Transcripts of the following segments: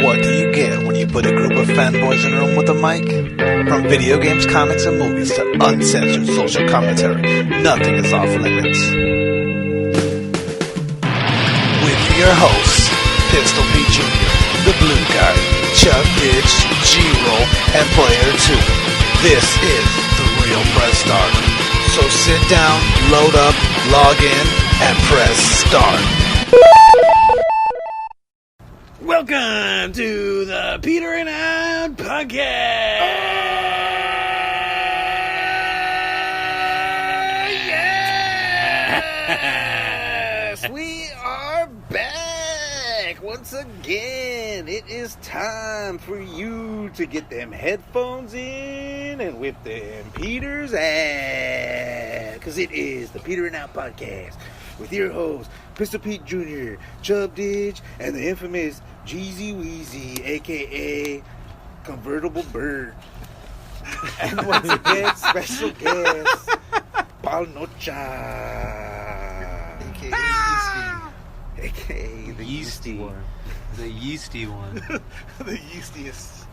What do you get when you put a group of fanboys in a room with a mic? From video games, comics, and movies to uncensored social commentary, nothing is off limits. With your hosts, Pistol Pete Jr., The Blue Guy, Chuck Ditch, G-Roll, and Player 2. This is The Real Press Start. So sit down, load up, log in, and press start. Welcome to the Peter and Out Podcast. Yes, we are back once again. It is time for you to get them headphones in and whip them Peters out, because it is the Peter and Out Podcast with your host, Pistol Pete Jr., Chub Ditch, and the infamous Jeezy Weezy, a.k.a. Convertible Bird. And once again, special guest, Paul Nocha. A.k.a. the yeasty one. The yeasty one. The yeastiest.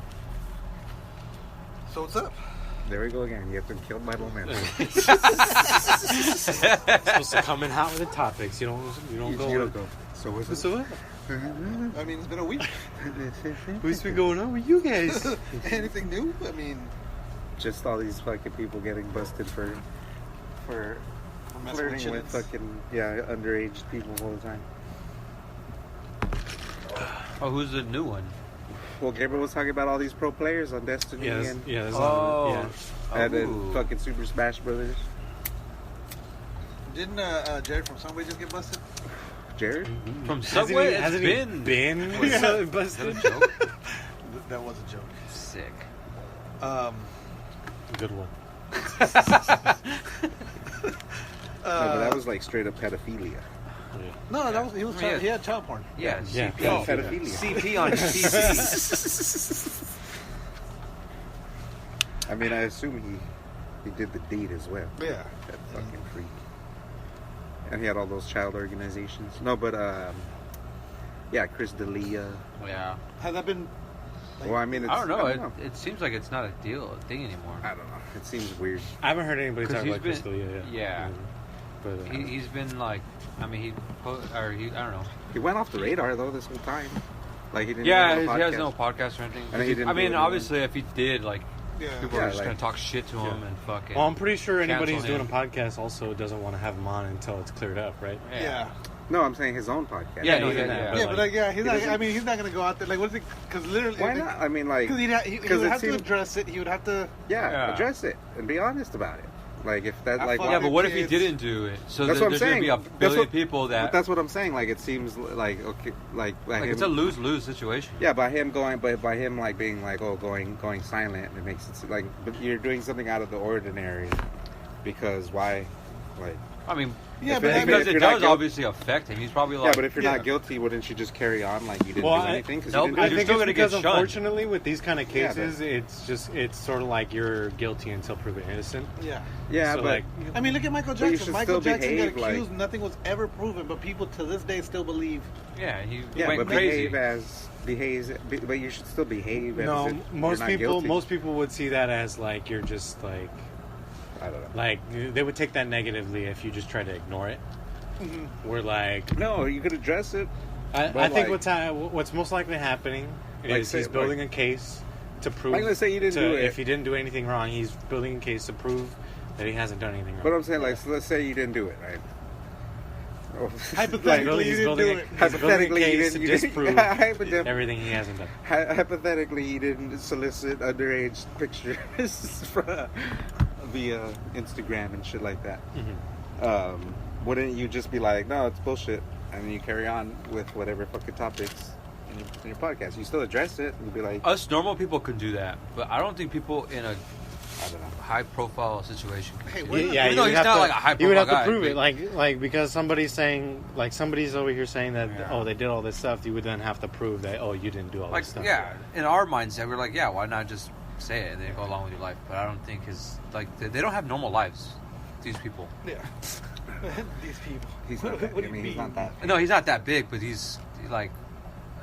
So what's up? There we go again. You have to kill my momentum. Supposed to come in hot with the topics. You don't go. So what's it? So what? I mean, it's been a week. What's been going on with you guys? Anything new? I mean, Just all these fucking people getting busted for flirting with fucking underage people all the time. Oh, who's the new one? Well, Gabriel was talking about all these pro players on Destiny and then fucking Super Smash Brothers. Didn't Jared from Subway just get busted? Jared? From Subway? Hasn't he been busted? Is that a joke? That was a joke. Sick. Good one. No, but that was like straight up pedophilia. No, that was he had child porn. Yeah, Yeah. CP. Oh, pedophilia. CP on CP. I mean, I assume he did the deed as well. Yeah. That fucking freak. And he had all those child organizations. No, but Chris D'Elia. Yeah. Has that been? Well, I mean, it's, I don't know. It seems like it's not a thing anymore. I don't know. It seems weird. I haven't heard anybody talk about he's Crystal yet. Yeah. But He's been like, I mean, I don't know. He went off the radar though this whole time. Like he didn't. Yeah, have a he has podcast. no podcast or anything. And he didn't I do mean, anything. obviously, if he did, like, people Yeah, are just like- gonna talk shit to him and fucking. well, I'm pretty sure anybody who's cancel doing a him. podcast also doesn't want to have him on until it's cleared up, right? Yeah. No, I'm saying his own podcast. Yeah, no, he's in yeah, that, Yeah, but but he's he not. doesn't- I mean, he's not gonna go out there. Like, what is it? Because literally, Why not? I mean, like, Because he because would it have to seems- address it. He would have to. yeah, address it and be honest about it. Like if that, like, fuck Yeah, but what if he kids. didn't do it? So That's there's what I'm gonna saying. be a That's billion what- people But that. that's what I'm saying. Like it seems like okay, like by Like him, it's a lose-lose situation. yeah, by him like being like going silent, it makes it like, but you're doing something out of the ordinary because why, like. I mean, Yeah, If but it- I mean, because if it you're not does guil- obviously affect him. He's probably like, Yeah, but if you're yeah. not guilty, wouldn't you just carry on like you didn't Well, do anything? Because no, you I You're think still it's gonna get because shunned. unfortunately with these kind of Yeah, cases, it's sort of like you're guilty until proven innocent. yeah. yeah, so but like, I mean, look at Michael But you Jackson. should Michael still Jackson behave got like- accused. Nothing was ever proven, but people to this day still believe. yeah, he yeah, went but crazy. but you should still behave. As no, if most you're not people guilty. would see that as like you're just like I don't know. like they would take that negatively if you just try to ignore it. We're like, No, you could address it. I But, think like- what's most likely happening Like, is say- he's building a case to prove. Like, let's say you didn't do it. If he didn't do anything wrong, he's building a case to prove that he hasn't done anything wrong. But I'm saying, like, so let's say you didn't do it, right? Oh, Hypothetically, he's you didn't do building it. a hypothetically, you case didn't. to disprove Hypothetically, everything he hasn't done. hypothetically, you didn't solicit underage pictures via Instagram and shit like that. Wouldn't you just be like, no, it's bullshit, and then you carry on with whatever fucking topics in your podcast? You still address it and be like, Us normal people can do that, but I don't think people in a I don't know. high-profile situation can. Hey, do we're that. not- Yeah, Even though you he's would not have like a to. high-profile You would have to guy, prove but- it, like because somebody's saying, like somebody's over here saying that, Yeah. oh, they did all this stuff. You would then have to prove that, oh, you didn't do all Like, this stuff. yeah, in our mindset, we're like, yeah, why not just say it and then go along with your life? But I don't think they don't have normal lives. these people. Yeah. These people. He's not that. What I do you mean, he's mean? not that. No, he's not that big, but he's like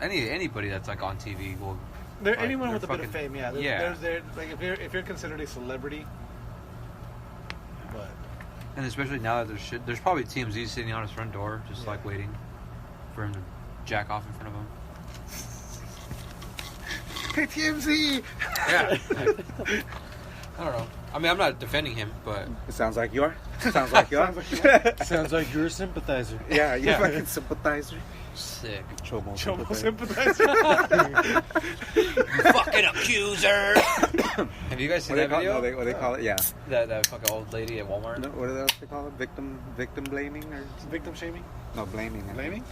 anybody that's like on TV will. There, like, anyone they're with a bit of fucking- fame, yeah. Yeah. There's like if you're considered a celebrity, but And especially now that there's probably TMZ sitting on his front door, just like waiting for him to jack off in front of him. hey TMZ. Yeah. I don't know. I mean, I'm not defending him, but It sounds like you are. Sounds like you are. Sounds like you're a sympathizer. Yeah, you're fucking sympathizer. sick. Chomo Chomo sympathizer. sympathizer. Fucking accuser. Have you guys seen that video? What they call it? Yeah. That fucking old lady at Walmart. No, what else they call it? Victim blaming or Victim shaming. no blaming? I think. Blaming.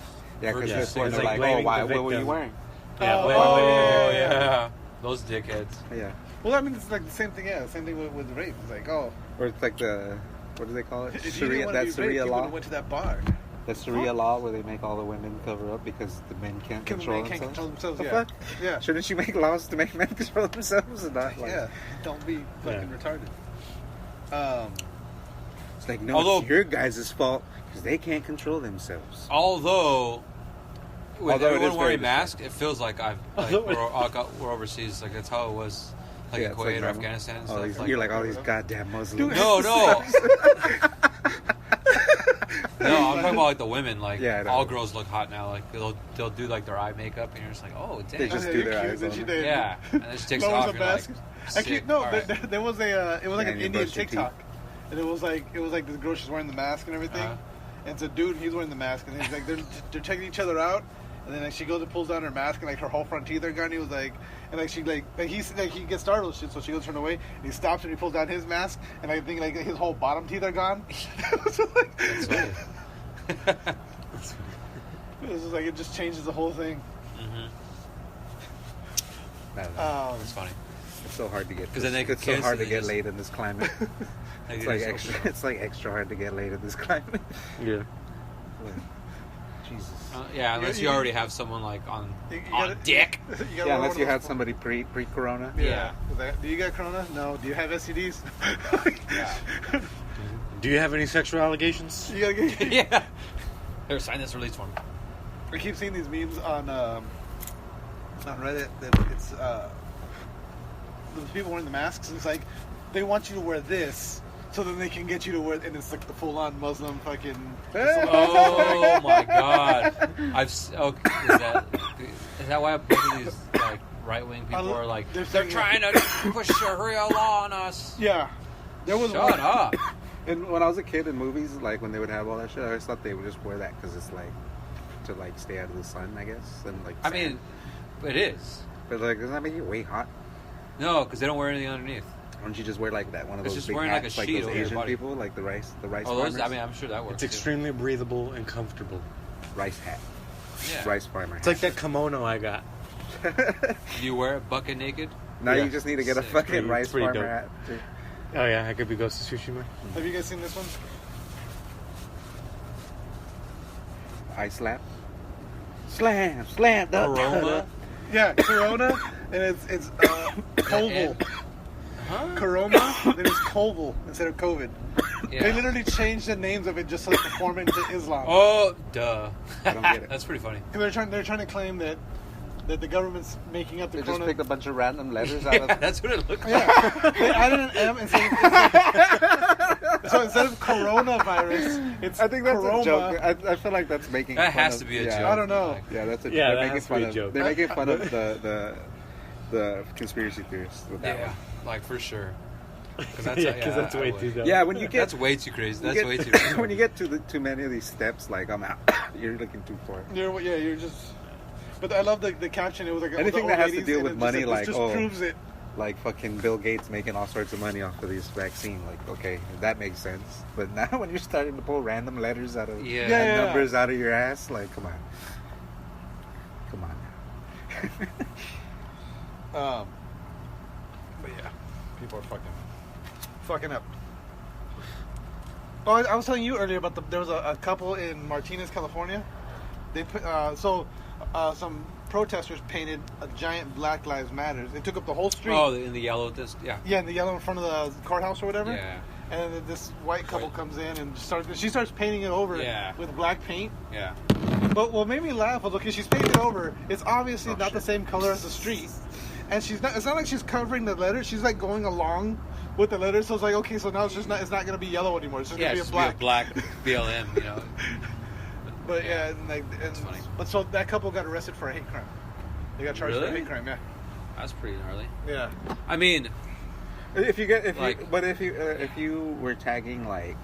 Yeah, because Yeah, they're it's they're like like, oh, blaming why? the What were you victim. wearing? Yeah, Oh, yeah. Those dickheads. Yeah. Well, I mean, it's like the same thing. Yeah, the same thing with rape. It's like, oh, Or it's like the what do they call it? if you didn't Sharia, want that to be raped, Sharia you would law. have went to that bar. The Sharia law where they make all the women cover up because the men can't Because control men can't themselves. control themselves. The Yeah. fuck? Yeah. Shouldn't you make laws to make men control themselves and not like? Yeah. Don't be fucking retarded. It's like no, Although- it's your guys' fault because they can't control themselves. Although, with Although it is everyone very wearing masks, it feels like we're overseas. Like that's how it was, like in it's Kuwait like or normal. Afghanistan. And All stuff. these, you're like all these goddamn Muslims. Dude, no. No, I'm talking about like the women. Like Yeah, I know. all girls look hot now. Like they'll do like their eye makeup, and you're just like, oh They dang. just Yeah, do you're their cute, eyes then on she it. did. Yeah, and then she takes it Lowers off. the You're like, mask. sick. Actually, no. All right. There was a. It was like And an you Indian brush your TikTok, and it was like this girl. She's wearing the mask and everything, Uh-huh. and it's a dude. He's wearing the mask, and he's like they're checking each other out. And then like she goes and pulls down her mask, and like her whole front teeth are gone. He was like, and like she like he gets startled, shit. So she goes to turn away, and he stops and he pulls down his mask, and I think like his whole bottom teeth are gone. So, like, That's funny. it was just like it just changes the whole thing. I don't know. It's funny. It's so hard to get. 'Cause then they it's could so hard kiss to and get they laid in this climate. It's like extra. It's like extra hard to get laid in this climate. Yeah. Jesus. Yeah, unless you already have someone like on You on gotta- dick. You gotta Yeah, wear unless one you of had those- somebody pre-corona. Yeah. Do you got corona? No. Do you have STDs? Do you have any sexual allegations? You gotta get. Yeah. Here, sign this release form. I keep seeing these memes on Reddit that it's the people wearing the masks. And it's like they want you to wear this so then they can get you to wear, and it's like the full-on Muslim fucking. Oh my god! Is that why both of these like right-wing people are like they're trying to push Sharia law on us? Yeah, there was Shut one. up! And when I was a kid in movies, like when they would have all that shit, I always thought they would just wear that because it's like to like stay out of the sun, I guess. And like, I mean, it is but like, doesn't that make you way hot? no, because they don't wear anything underneath. Why don't you just wear like that one of It's those just big wearing, like, hats, a sheet those over your Asian body. people, like the rice Oh, farmers? those, I mean, I'm sure that works. It's extremely breathable and comfortable. rice hat, Too. Yeah. rice farmer. It's like that kimono I got. Do you wear it bucket naked? Now Yeah. you just need to get a Sick. fucking Pretty- rice pretty farmer dope. hat. Too. Oh yeah, I could be Ghost of Tsushima. Have you guys seen this one? Eye slap. Slam, slam, Aroma? Yeah, Corona, and it's Koval. Huh? Corona, then it's Koval instead of COVID. They Yeah. literally changed the names of it just so they could form it into Islam. Oh, duh. I don't get it. That's pretty funny. 'Cause they're trying to claim that the government's making up the They just Corona. picked a bunch of random letters out Yeah, of. that's what it looks like. Yeah, they added an M instead of, so instead of coronavirus, it's I think that's Corona. a joke. I feel like that's making. That fun has of- to be a yeah. joke. I don't know. Like, Yeah, that's a. Yeah, they're that making has to fun be a of. joke. They're making fun of the conspiracy theorists with that yeah, one. like for sure. Because Yeah, 'cause that's I way would. too dumb. Yeah, when you get That's way too crazy. That's get- way too crazy. when you get to too many of these steps, like I'm out. You're looking too far. You're just. But I love the caption. It was like Anything with the that has old to deal ladies, with and it money, just, like, this just oh. proves it. Like fucking Bill Gates making all sorts of money off of this vaccine. Like, okay, that makes sense. But now when you're starting to pull random letters out of Yeah. Yeah, and yeah. numbers out of your ass, like, come on, now. But yeah, people are fucking up. Oh, I was telling you earlier about there was a couple in Martinez, California. They put some protesters painted a giant Black Lives Matter. They took up the whole street. Oh, in the yellow. Yeah. Yeah, in the yellow in front of the courthouse or whatever. Yeah. and then this white couple comes in and she starts painting it over with black paint. Yeah. But what made me laugh was, okay, she's painting it over. It's obviously not the same color as the street, and it's not like she's covering the letters. She's like going along with the letters. So it's like, okay, so now it's not going to be yellow anymore. It's just going to be a black. Be a black BLM, you know. But and funny. But so that couple got arrested for a hate crime. They got charged for a hate crime. Yeah. That's pretty gnarly. Yeah. I mean, if you were tagging like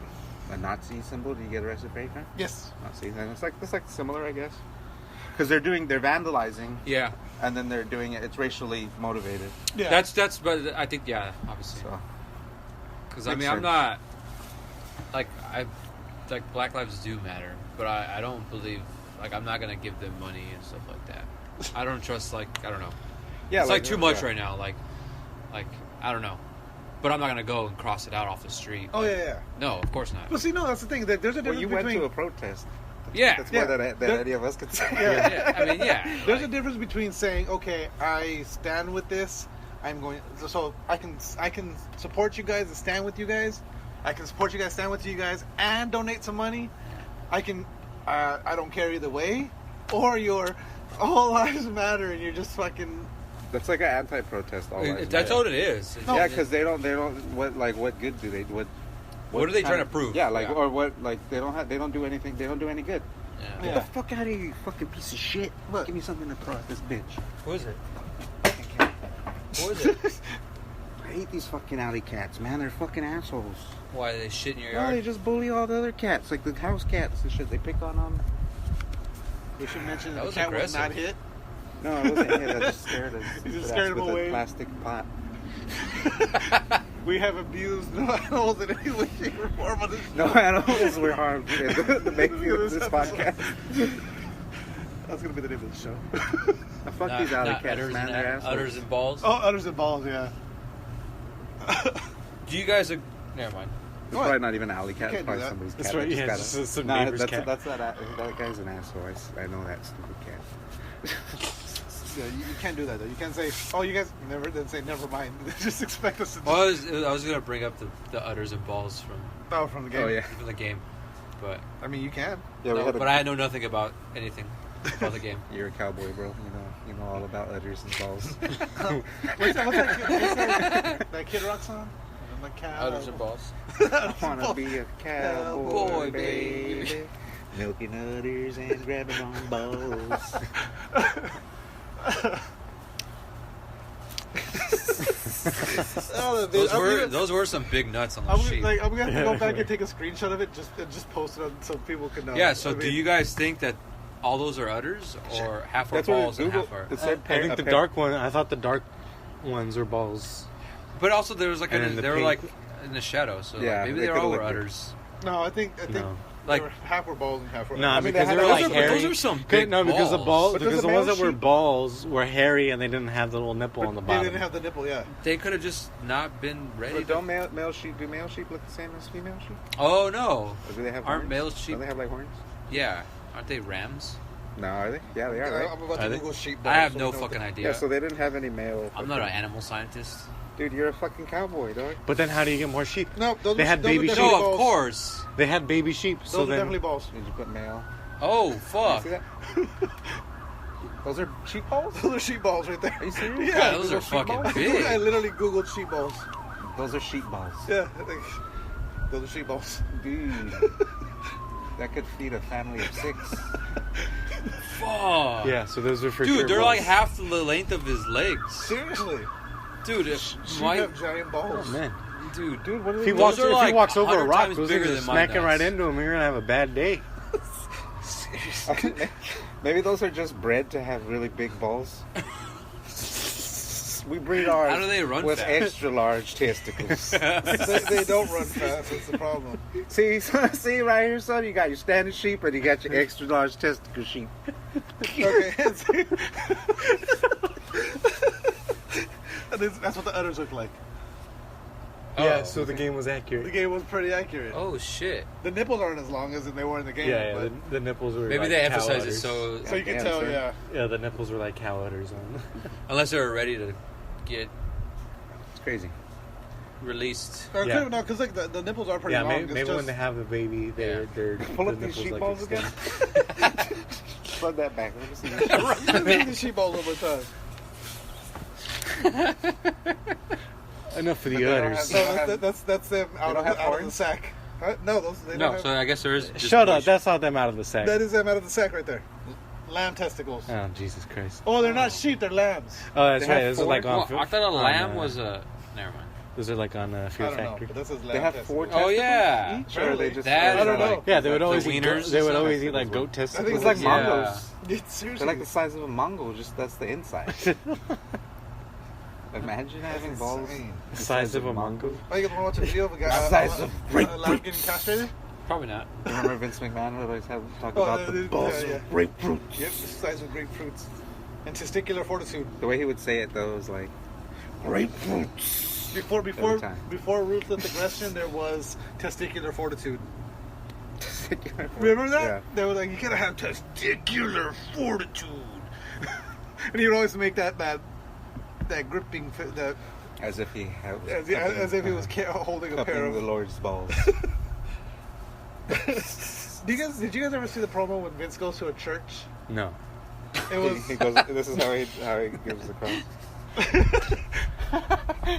a Nazi symbol, do you get arrested for hate crime? Yes. Nazi, and it's like similar, I guess, because they're vandalizing. Yeah. And then they're doing it. It's racially motivated. Yeah. That's. But I think obviously. So. Because I mean, I'm not like Black lives do matter, but I don't believe I'm not gonna give them money and stuff like that. I don't trust I don't know. Yeah, it's like too much right now. Like I don't know, but I'm not gonna go and cross it out off the street. Oh yeah. No, of course not. Well, see, no, that's the thing. There's a difference you between. went to a protest. Yeah, that's more than any of us could say. Yeah. I mean, yeah. There's a difference between saying, okay, I stand with this. I'm going. So I can support you guys and stand with you guys. I can support you guys, stand with you guys, and donate some money. I can. I don't care either way. Or you're all lives matter, and you're just fucking. That's like an anti-protest. That's what it is. Yeah, because they don't. What good do they? What are they trying to prove? Yeah, or what? Like they don't do anything. They don't do any good. Yeah. Get the fuck out of here, you fucking piece of shit! Look. Give me something to throw at this bitch. Who is it? Who is it? I hate these fucking alley cats, man. They're fucking assholes. Why they shit in your No, yard? they just bully all the other cats, like the house cats and shit. They pick on them. We should mention That the cat was aggressive. not hit. No, I wasn't hit. I just scared him. You just scared him with away. a plastic pot. We have abused no animals in any way, shape, or form on this show. No animals were harmed in the making of this podcast. That's gonna be the name of the show. Fuck these alley cats, Udders man. They're assholes. Udders and Balls. Oh, Udders and Balls, yeah. Do you guys? Never mind. It's probably not even an alley cat. You It's can't do probably that. somebody's cat. That's right, They yeah, just it's some Nah, neighbor's cat. That guy's an asshole. I know that stupid cat. Yeah, you can't do that though. You can't say, "Oh, you guys never." Then say, "Never mind." Just expect us to. Well, I was gonna bring up the Udders and Balls From the game. Oh yeah. from the game, but I mean, you can. Yeah, but I know nothing about anything about the game. You're a cowboy, bro. You know all about udders and balls. What's that Kid Rock song? I'm a cow. Udders and Balls. I wanna be a cowboy, baby. Milking udders and grabbing on balls. Those were some big nuts on the sheet. I'm gonna have to go back and take a screenshot of it, just post it on so people can know. Yeah. So do you guys think that all those are udders, or half are balls and half are? I think the dark one. I thought the dark ones were balls. But also there was they were pink. like in the shadow, so Yeah, maybe they they all were could've looked udders. No, I think No. Like half were balls and half were. No, I mean, because they were had- like those hairy. are some big No, because the balls, But because does the the ones male that were sheep- balls were hairy and they didn't have the little nipple on the They bottom. didn't have the nipple. Yeah. they could have just not been ready. But don't male sheep look the same as female sheep? Oh no! Or do they have Aren't horns? male sheep? Do they have like horns? Yeah, aren't they rams? No, are they? Yeah, they are, right? I'm about Are to they? Google sheep. I have balls, no so we know fucking what idea. Yeah, so they didn't have any male. I'm not an animal scientist. Dude, you're a fucking cowboy, dog. But then how do you get more sheep? the- No, those They are, had those baby are sheep. definitely No, of balls. course. They had baby sheep, Those so are then definitely balls. Did you put male? Oh You fuck! see that? Those are sheep balls? Those are sheep balls right there. Are you serious? Yeah, those are sheep fucking balls. big. I literally googled sheep balls. Those are sheep balls. Yeah, I think those are sheep balls. Dude. That could feed a family of 6. Fuck! yeah, so those are for Dude, sure they're balls. like half the length of his legs. Seriously, Dude, if sheep my have giant balls. Oh, man. dude, What are If he they walks, are if like he walks over a 100 rock, times those bigger are than my smacking nuts. right into him. You're gonna have a bad day. Maybe those are just bred to have really big balls. We breed ours How do they run with fast? extra large testicles. They don't run fast. That's the problem. see right here, son. You got your standard sheep, and you got your extra large testicle sheep. Okay. That's what the udders look like. Yeah, Oh. so the game was The accurate. game was pretty accurate. Oh shit! The nipples aren't as long as they were in the game. Yeah, but, the nipples were Maybe like they cow emphasize it udders. so so you can Damn, tell, sir. yeah. Yeah, the nipples were like cow udders on. unless they were ready to get. It's crazy. released. Or Yeah. no, because like the nipples are pretty Yeah, long. maybe, It's maybe just, when they have a baby, they're Pull the up these nipples, sheep like, balls again. extend. Plug that back. Let me see. Run the sheep balls over time. Enough for the But they don't udders. have- So that's them out don't of have the horns? sack. No, those they No, don't so have. I guess there is. just Shut up! bush. That's not them out of the sack. That is them out of the sack right there. Lamb testicles. Oh, Jesus Christ! Oh, they're not sheep. They're lambs. Oh, that's They right. have Those are four- like on. Well, I thought a on, lamb was a. Never mind. Those are like on I Fear don't know, Factory. but that says lamb They have testicles. 4 Oh testicles yeah. each, or are they just? That- I don't know. Yeah, they would The always eat. wieners They would and always stuff. eat like goat I testicles. think It's like Yeah. mongos. Seriously. They're like the size of a mango. Just that's the inside. Imagine having balls insane. The size of a mango. Oh, you guys want to watch a video of a guy? The size of a lamb getting castrated? Probably not. Remember Vince McMahon would always talk Oh, about the balls yeah. of grapefruit. Yep, the size of grapefruits. And testicular fortitude. The way he would say it though was like grapefruits. Every time. Before ruthless aggression, there was testicular fortitude. Remember that? Yeah. They were like, you gotta have testicular fortitude. And he would always make that gripping, that As if he had, as if he was holding a pair cupping the of. Lord's balls. Did you guys ever see the promo when Vince goes to a church? No. It was. he goes. This is how he gives the cross.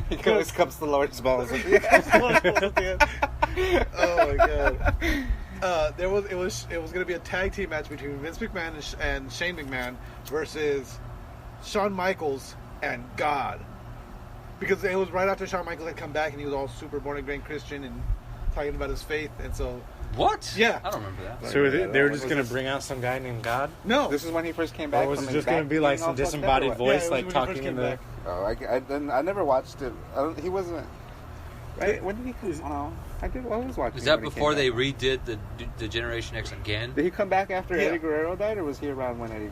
He always cups the Lord's balls. Oh my god! It was going to be a tag team match between Vince McMahon and Shane McMahon versus Shawn Michaels and God, because it was right after Shawn Michaels had come back and he was all super born again Christian and talking about his faith, and so What? Yeah. I don't remember that. So they were What just was gonna this? bring out some guy named God? no, This is when he first came back. Or was from it his just gonna back be like being all some fucked up, disembodied or what? Yeah, it voice, was like when he talking first in came the? back. Oh, I never watched it. He wasn't. Right? When did he come? Oh, I was watching. Is that when he before came they back. redid the Generation X again? Did he come back after Yeah. Eddie Guerrero died, or was he around when Eddie?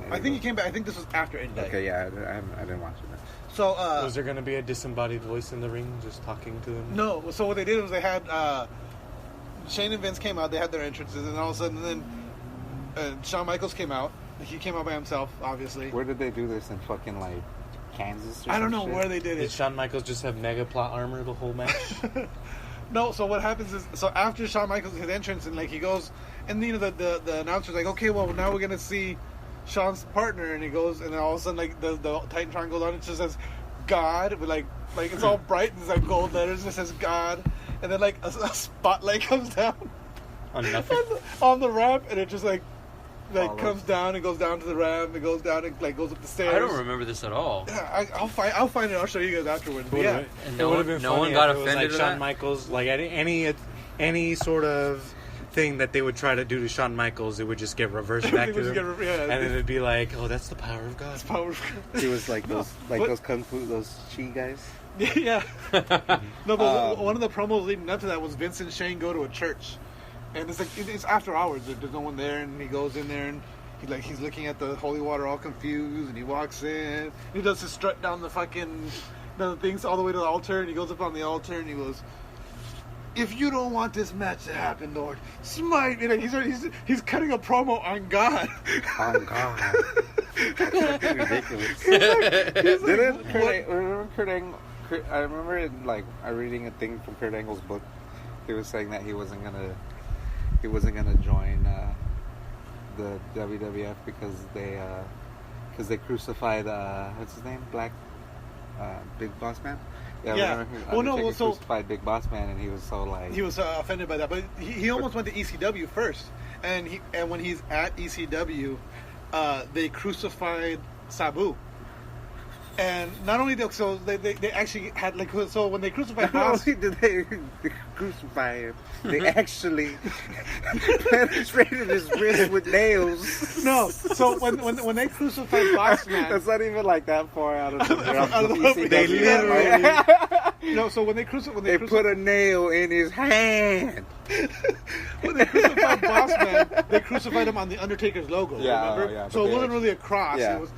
I think he came back. I think this was after Eddie died. Okay, yeah, I didn't watch it. So Was there gonna be a disembodied voice in the ring, just talking to them? no, so what they did was they had Shane and Vince came out. They had their entrances, and all of a sudden, then Shawn Michaels came out. He came out by himself, obviously. Where did they do this in fucking like Kansas? Or I don't some know shit? where they did Did it. Shawn Michaels just have mega plot armor the whole match? No, so what happens is, so after Shawn Michaels his entrance, and like he goes, and you know the announcer's like, okay, well now we're gonna see Shawn's partner, and he goes, and then all of a sudden like the Titantron goes on, it just says God, with like it's all bright and it's like gold letters, and it says God, and then like a spotlight comes down On nothing. on the ramp, and it just like Follows. comes down and goes down to the ramp, and goes down and like goes up the stairs. I don't remember this at all. Yeah, I'll find it. I'll show you guys afterwards. But yeah, And It would have been no funny one got if it was offended like at Shawn that? Michaels, like any sort of thing that they would try to do to Shawn Michaels, it would just get reversed back They to would just him, get yeah, and then it'd be like, oh, that's the power of God. it's power. He was like those What? those kung fu chi guys. Yeah. No, but one of the promos leading up to that was Vince and Shane go to a church, and it's like it's after hours. There's no one there, and he goes in there and he's looking at the holy water, all confused, and he walks in. He does his strut down the things all the way to the altar, and he goes up on the altar and he goes, "If you don't want this match to happen, Lord, smite me." Like he's cutting a promo on God. Oh God, that's fucking ridiculous. He's like, Didn't what? remember Kurt Angle? I remember reading a thing from Kurt Angle's book. He was saying that he wasn't gonna join the WWF because they crucified what's his name, Big Boss Man. Yeah. remember Well, no, Undertaker so- crucified Big Boss Man, and he was so like He was offended by that, but he almost went to ECW first, and when he's at ECW, they crucified Sabu, and not only they actually had so when they crucified not Boss, only did they crucify him, they actually penetrated his wrist with nails. no, so when they crucified Boss Man, That's not even like that far out of the Out of the- ECW. They literally- no, so when they They put a nail in his hand. when they crucified Boss Man, they crucified him on the Undertaker's logo. Yeah, remember? yeah, but So it they wasn't really a cross. Yeah. It was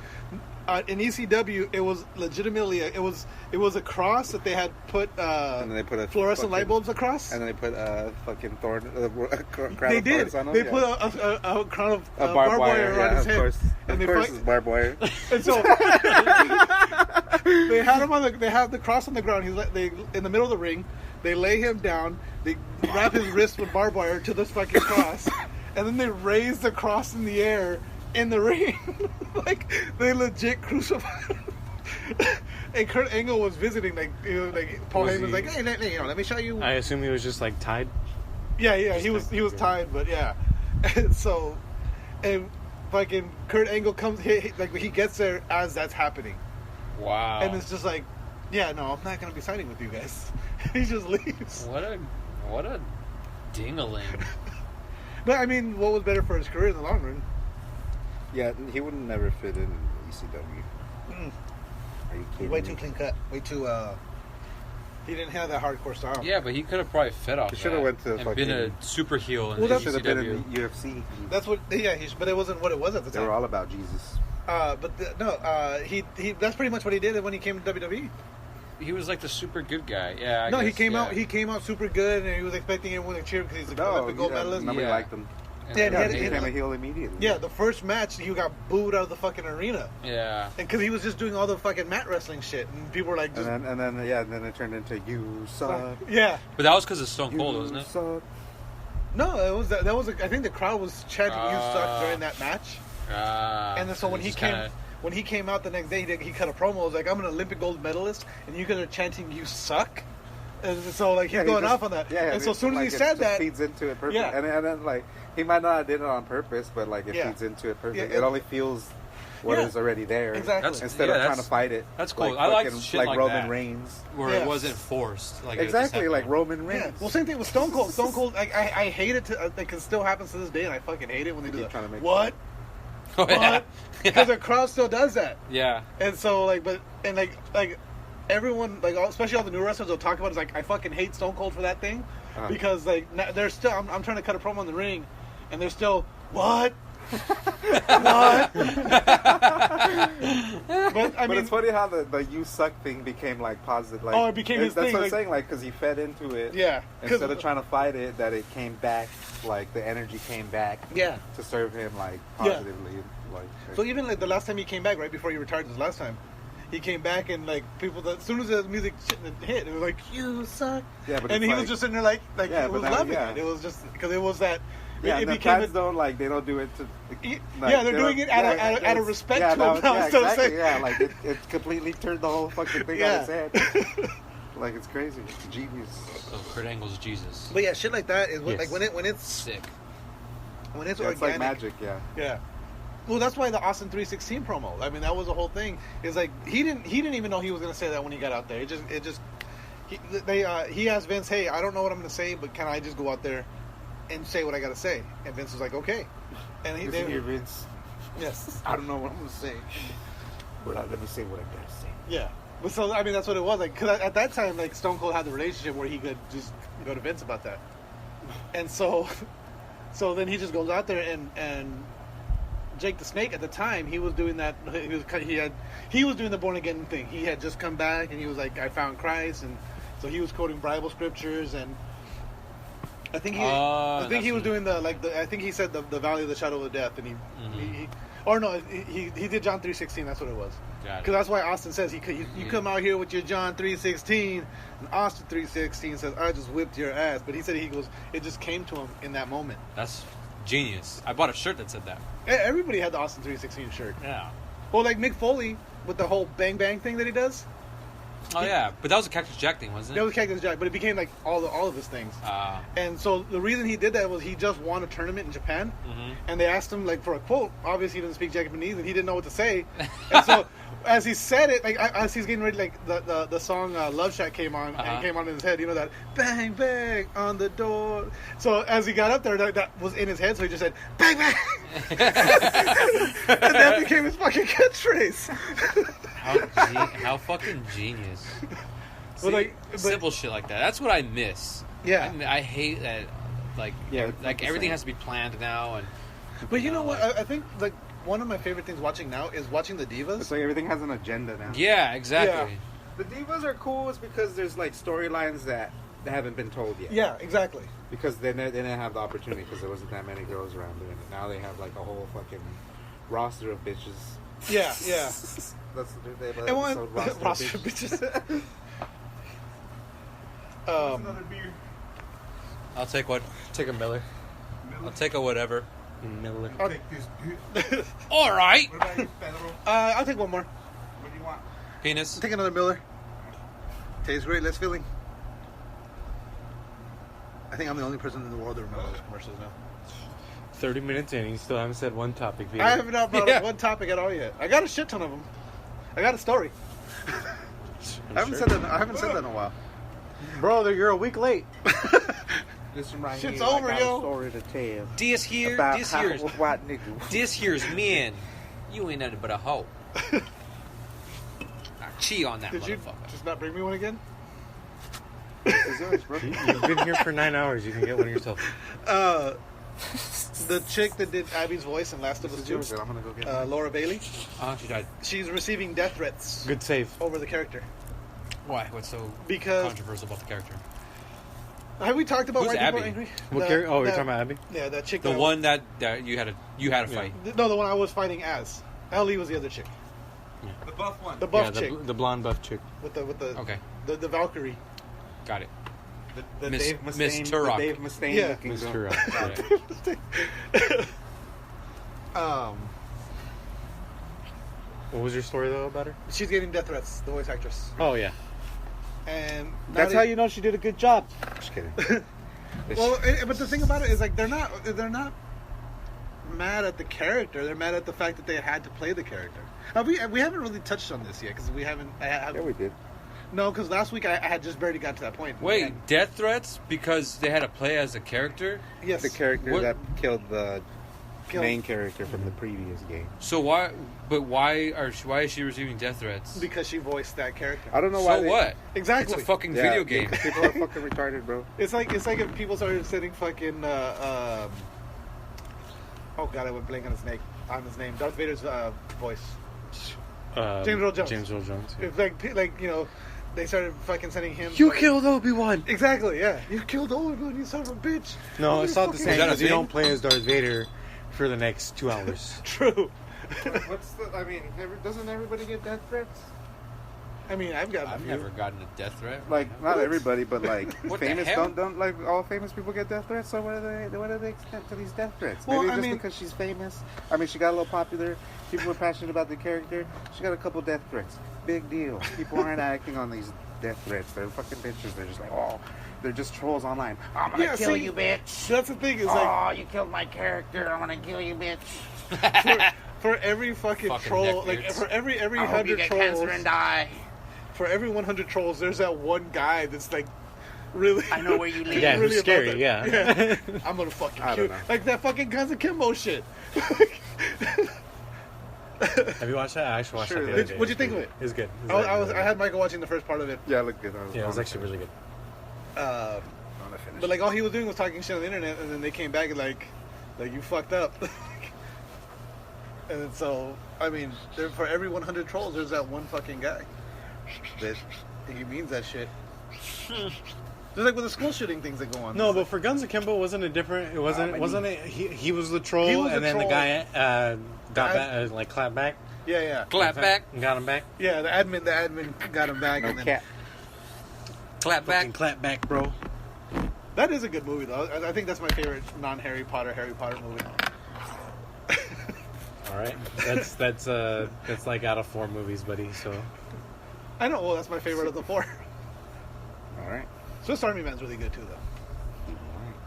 in ECW. It was legitimately it was a cross that they had put And then they put a fluorescent light fucking- bulbs across. And then they put a fucking crown They of did. thorns on him. They yeah. put a crown of a barbed wire yeah, around his of head. course. And Of they course, fight- it's barbed wire. And so They had him on the. They have the cross on the ground. They in the middle of the ring. They lay him down. They wrap his wrist with barbed wire to this fucking cross, and then they raise the cross in the air in the ring. Like they legit crucified him. And Kurt Angle was visiting, like Paul Heyman was like, hey, let me show you. I assume he was just like tied. Yeah, he was tied, but yeah. And so, and fucking Kurt Angle comes, he gets there as that's happening. Wow. And it's just like, yeah, no, I'm not gonna be signing with you guys. He just leaves. What a ding-a-ling. But I mean, what was better for his career in the long run? Yeah, he would never fit in ECW. Are you kidding Way me? too clean cut. Way too. He didn't have that hardcore style. Yeah, but he could have probably fed off. He should have went to and been a super heel in Well, the that Should have been in ECW. the UFC. That's what. Yeah, but it wasn't what it was at the They time. were all about Jesus. He. That's pretty much what he did when he came to WWE. He was like the super good guy. Yeah. He guess, came yeah. out. He came out super good, and he was expecting everyone to cheer because he's a No, Olympic gold medalist. nobody Yeah. liked him. And Yeah, then he He had- became a heel immediately. Yeah, the first match he got booed out of the fucking arena, Yeah. and because he was just doing all the fucking mat wrestling shit, and people were like, just, And then it turned into you suck. yeah. But that was because of Stone You Cold, wasn't it? suck. No, it was that was. I think the crowd was chanting "You suck" during that match, Ah. and then so when he just came. kinda- When he came out the next day, he cut a promo. It was like, "I'm an Olympic gold medalist, and you guys are chanting "You suck," and so like he's Yeah, he going just- off on that. Yeah, and so as soon as he it said just that, feeds into it perfect. Yeah. And then like he might not have did it on purpose, but like it Yeah. feeds into it perfect. Yeah, It only feels what Yeah. is already there. Exactly. That's- Instead yeah, of trying that's- to fight it. that's cool. I like fucking- shit like Roman that. Reigns. where Yeah. it wasn't forced. Like it was just Exactly, like happening. Roman yeah. Reigns. Well, same thing with Stone Cold. Stone Cold, like I hate it. Like it still happens to this day, and I fucking hate it when they do keep that. trying to make- What? Oh, yeah. What? Because the crowd still does that. Yeah. And so, like everyone, like especially all the new wrestlers will talk about it, is like, I fucking hate Stone Cold for that thing, Uh-huh. because like they're still. I'm trying to cut a promo in the ring, and they're still what? What? But I But mean, it's funny how the "you suck" thing became like positive. Like, Oh, it became his that's thing, what like- I'm saying. Like, because he fed into it. yeah, 'cause- Instead of trying to fight it, that it came back. Like the energy came back. Yeah. To serve him like Yeah. positively. Like. So even like the last time he came back, right before he retired, this last time, he came back and like people, as soon as the music hit, it was like "You suck," Yeah, but and it's he like, was just sitting there like Yeah, he but was now- loving yeah. it. It was just because it was that. Yeah, it and the became fans don't like. They don't do it to. Yeah, they're doing it out of respect to him now, Yeah, instead of exactly. saying- Yeah, like it completely turned the whole fucking thing on its head. Like it's crazy. It's genius. So Kurt Angle's Jesus. But yeah, shit like that is what, Yes. like when it's Sick. Yeah, it's organic. like magic. Yeah. Yeah. Well, that's why the Austin 316 promo. I mean, that was the whole thing. Is like he didn't even know he was gonna say that when he got out there. He asked Vince, "Hey, I don't know what I'm gonna say, but can I just go out there and say what I gotta say?" And Vince was like, "Okay." And Listen here, Vince. yes, I don't know what I'm gonna say, but I'm gonna say what I gotta say. yeah. But so I mean, that's what it was like. Because at that time, like Stone Cold had the relationship where he could just go to Vince about that. And so then he just goes out there and Jake the Snake at the time, he was doing that. He was doing the born again thing. He had just come back and he was like, "I found Christ," and so he was quoting Bible scriptures, and I think he was doing I think he said the Valley of the Shadow of Death, and he did John 3:16. That's what it was. Got Because it. that's why Austin says you come out here with your John 3:16, and Austin 3:16 says, "I just whipped your ass." But he said it just came to him in that moment. That's genius. I bought a shirt that said that. Everybody had the Austin 3:16 shirt. Yeah. Well, like Mick Foley with the whole bang bang thing that he does. Oh yeah, but that was a Cactus Jack thing, wasn't That it? was Cactus Jack, but it became like all of his things. And so the reason he did that was he just won a tournament in Japan, and they asked him like for a quote. Obviously, he doesn't speak Japanese, and he didn't know what to say. And so as he said it, like as he's getting ready, like the song "Love Shack" came on, and it came on in his head. You know that bang bang on the door. So as he got up there, that was in his head. So he just said bang bang, and that became his fucking catchphrase. How fucking genius. But Simple shit like that. That's what I miss. Yeah. I hate that. Like, Yeah, it's like not the everything same. has to be planned now, and But you know what? I think like one of my favorite things watching now is watching the divas. It's like everything has an agenda now. yeah, exactly. The divas are cool is because there's like storylines that haven't been told yet. Yeah, exactly. Because they didn't have the opportunity because there wasn't that many girls around doing it. Now they have like a whole fucking roster of bitches Yeah. That's the new name of the And one episode. roster bitches. Another beer. I'll take what? Take a Miller. I'll take a whatever. Miller. I'll take this beer. All right. What about you, Pedro? I'll take one more. What do you want? Penis. Take another Miller. Tastes great, less filling. I think I'm the only person in the world that remembers those commercials now. 30 minutes in, you still haven't said one topic. Vito. I have not brought Yeah. up one topic at all yet. I got a shit ton of them. I got a story. I haven't said that in a while. Bro, you're a week late. This one right Shit's here, over, I got yo. a story to tell. This here, About this how here's, white nigga. this here's man. You ain't nothing but a hoe. I cheat on that Did you motherfucker. just not bring me one again? It's yours, bro. You've been here for 9 hours. You can get one yourself. The chick that did Abby's voice in Last of Us 2, I'm gonna go get one. Laura Bailey, She died. she's receiving death threats Good save. over the character. Why? What's so Because controversial about the character? have we talked about Who's why people are Abby? angry? What character? Oh, you're talking about Abby? Yeah, that chick. The that one that you had a fight. No, the one I was fighting as. Ellie was the other chick. The buff one. The buff Yeah, chick the blonde buff chick. with the Okay, the Valkyrie. got it. The Miss- Dave Miss Mustaine. Turok. The Dave Mustaine Yeah. looking Miss girl. Turok. Yeah. What was your story, though, about her? She's getting death threats. The voice actress. Oh, yeah. And That's not how you know she did a good job. Just kidding. Well, but the thing about it is, like, they're not mad at the character. They're mad at the fact that they had to play the character. We haven't really touched on this yet because we haven't. Yeah, we did. No, because last week I had just barely got to that point. Wait, And- death threats because they had to play as a character? yes, The character What- that killed the Killed- main character from the previous game. So why? But why is she receiving death threats? because she voiced that character. I don't know why. So what? Exactly. It's a fucking Yeah, video game. People are fucking retarded, bro. It's like if people started sending fucking. Oh god, I went blank on his name. Darth Vader's voice. James Earl Jones. James Earl Jones. Yeah. It's like you know, they started fucking sending him. You fucking- killed Obi-Wan! Exactly. Yeah, you killed Obi-Wan, you son of a bitch. No, You it's not the fucking- same Is that a because you thing? don't play as Darth Vader for the next 2 hours. True. What's the? I mean, doesn't everybody get death threats? I mean, I've got. I've never gotten a death threat. Like, not everybody, but like What the famous hell? don't like all famous people get death threats. So what are they extent to these death threats? Well, Maybe I just mean- because she's famous. I mean, she got a little popular. People were passionate about the character. She got a couple death threats. Big deal. People aren't acting on these death threats. They're fucking bitches. They're just like, oh, they're just trolls online. I'm gonna Yeah, kill see, you, bitch. That's the thing. Is Oh, like you killed my character. I'm gonna kill you, bitch. for every fucking Fucking troll, neckbeards. like for every I hope you 100 get trolls, cancer and die. for every 100 trolls, there's that one guy that's like really. I know where you live. Yeah, really who's about scary, that. yeah. I'm gonna fucking I kill don't know. like that fucking Guns of Kimbo shit. Have you watched that? I actually watched Sure, that the other Did- day. what'd you think of it? It was good. I had Michael watching the first part of it, Yeah, look good. Yeah, it was actually really good. uh, I'm gonna finish. but like all he was doing was talking shit on the internet, and then they came back and like you fucked up. And so, I mean, for every 100 trolls, there's that one fucking guy that he means that shit. Just like with the school shooting things that go on. No, It's but like, for Guns of Kimbo, wasn't it different? It wasn't it? He was the troll, He was and the then troll. the guy got The back, clapped back. yeah, Clap back, Got him back. yeah. The admin got him back. no and then, cat. clap Fucking back. clap back, bro. That is a good movie though. I think that's my favorite non-Harry Potter movie. All right, that's like out of 4 movies, buddy. So I know. Well, that's my favorite of the 4. All right. Swiss Army Man's really good too,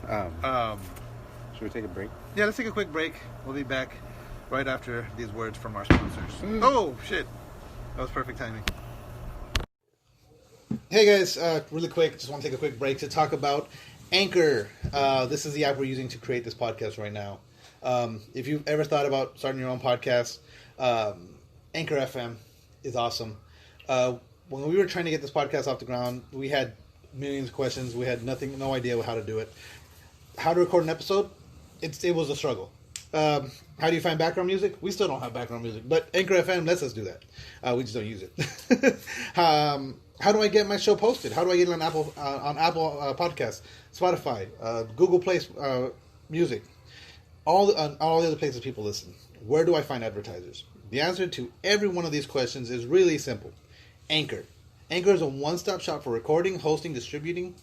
though. Should we take a break? Yeah, let's take a quick break. We'll be back right after these words from our sponsors. Oh, shit. That was perfect timing. Hey, guys. Really quick. Just want to take a quick break to talk about Anchor. This is the app we're using to create this podcast right now. If you've ever thought about starting your own podcast, Anchor FM is awesome. When we were trying to get this podcast off the ground, we had millions of questions. We had no idea how to do it. How to record an episode? It was a struggle. How do you find background music? We still don't have background music, but Anchor FM lets us do that. We just don't use it. How do I get my show posted? How do I get it on Apple Podcasts, Spotify, Google Play Music, all the other places people listen? Where do I find advertisers? The answer to every one of these questions is really simple. Anchor. Anchor is a one-stop shop for recording, hosting, distributing,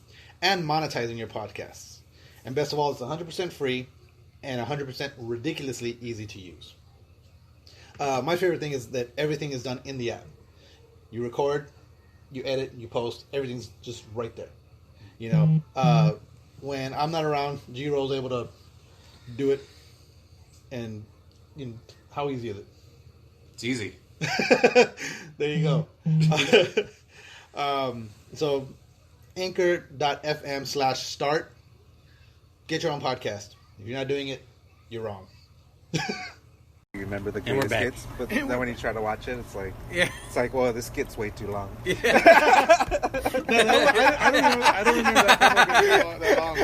and monetizing your podcasts. And best of all, it's 100% free and 100% ridiculously easy to use. My favorite thing is that everything is done in the app. You record, you edit, you post, everything's just right there. You know, when I'm not around, G-Roll's able to do it. And you know, how easy is it? It's easy. There you go. So, anchor.fm/start. Get your own podcast. If you're not doing it, you're wrong. You remember the And we're greatest back. skits, but then when you try to watch it, it's like, well, this skit's way too long. No, I don't remember that long.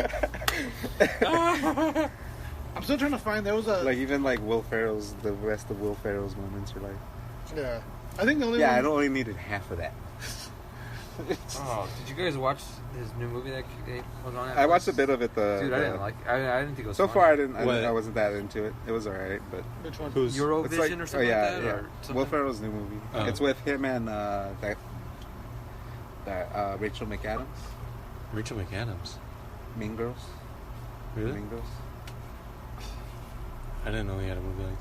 I'm still trying to find. There was a Like even like Will Ferrell's, the rest of Will Ferrell's moments are like, yeah. I think the only yeah, one. I only needed half of that. Oh, did you guys watch his new movie that was on Netflix? I watched a bit of it. Dude, I didn't like. I didn't think it was. So funny. far, What? I wasn't that into it. It was alright, but Which one? Who's Eurovision it's like, or something like that, or something? Will Ferrell's new movie. Oh. It's with him and that Rachel McAdams, Rachel McAdams? Mean Girls. Really? Mean Girls. I didn't know he had a movie like that.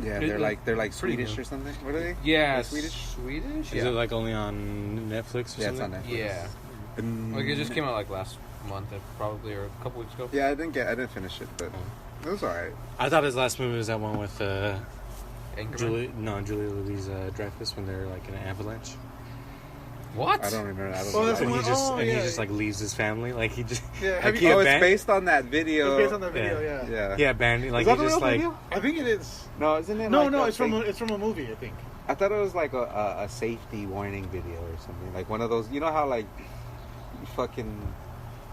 Yeah, It- they're like pretty Swedish new. or something. What are they? Yeah, They're Swedish. Swedish. Is it like only on Netflix or Yeah, it's something? on Netflix. Yeah. Like it just came out like last month, probably, or a couple weeks ago. Yeah, I didn't finish it, but it was alright. I thought his last movie was that one with Anchorman? Julia Louise Dreyfus when they're like in an avalanche. What? I don't remember. I don't Oh, know. that's that And one- he just oh, and yeah. he just like leaves his family. Like he just Yeah, like have he you- Oh, it's aban- based on that video. It's based on the video. Yeah. Yeah. he abandoned like Is he that the just real like video? I think it is. No, isn't it? No, like no, a it's fake- from a movie. I think. I thought it was like a safety warning video or something. Like one of those. You know how like fucking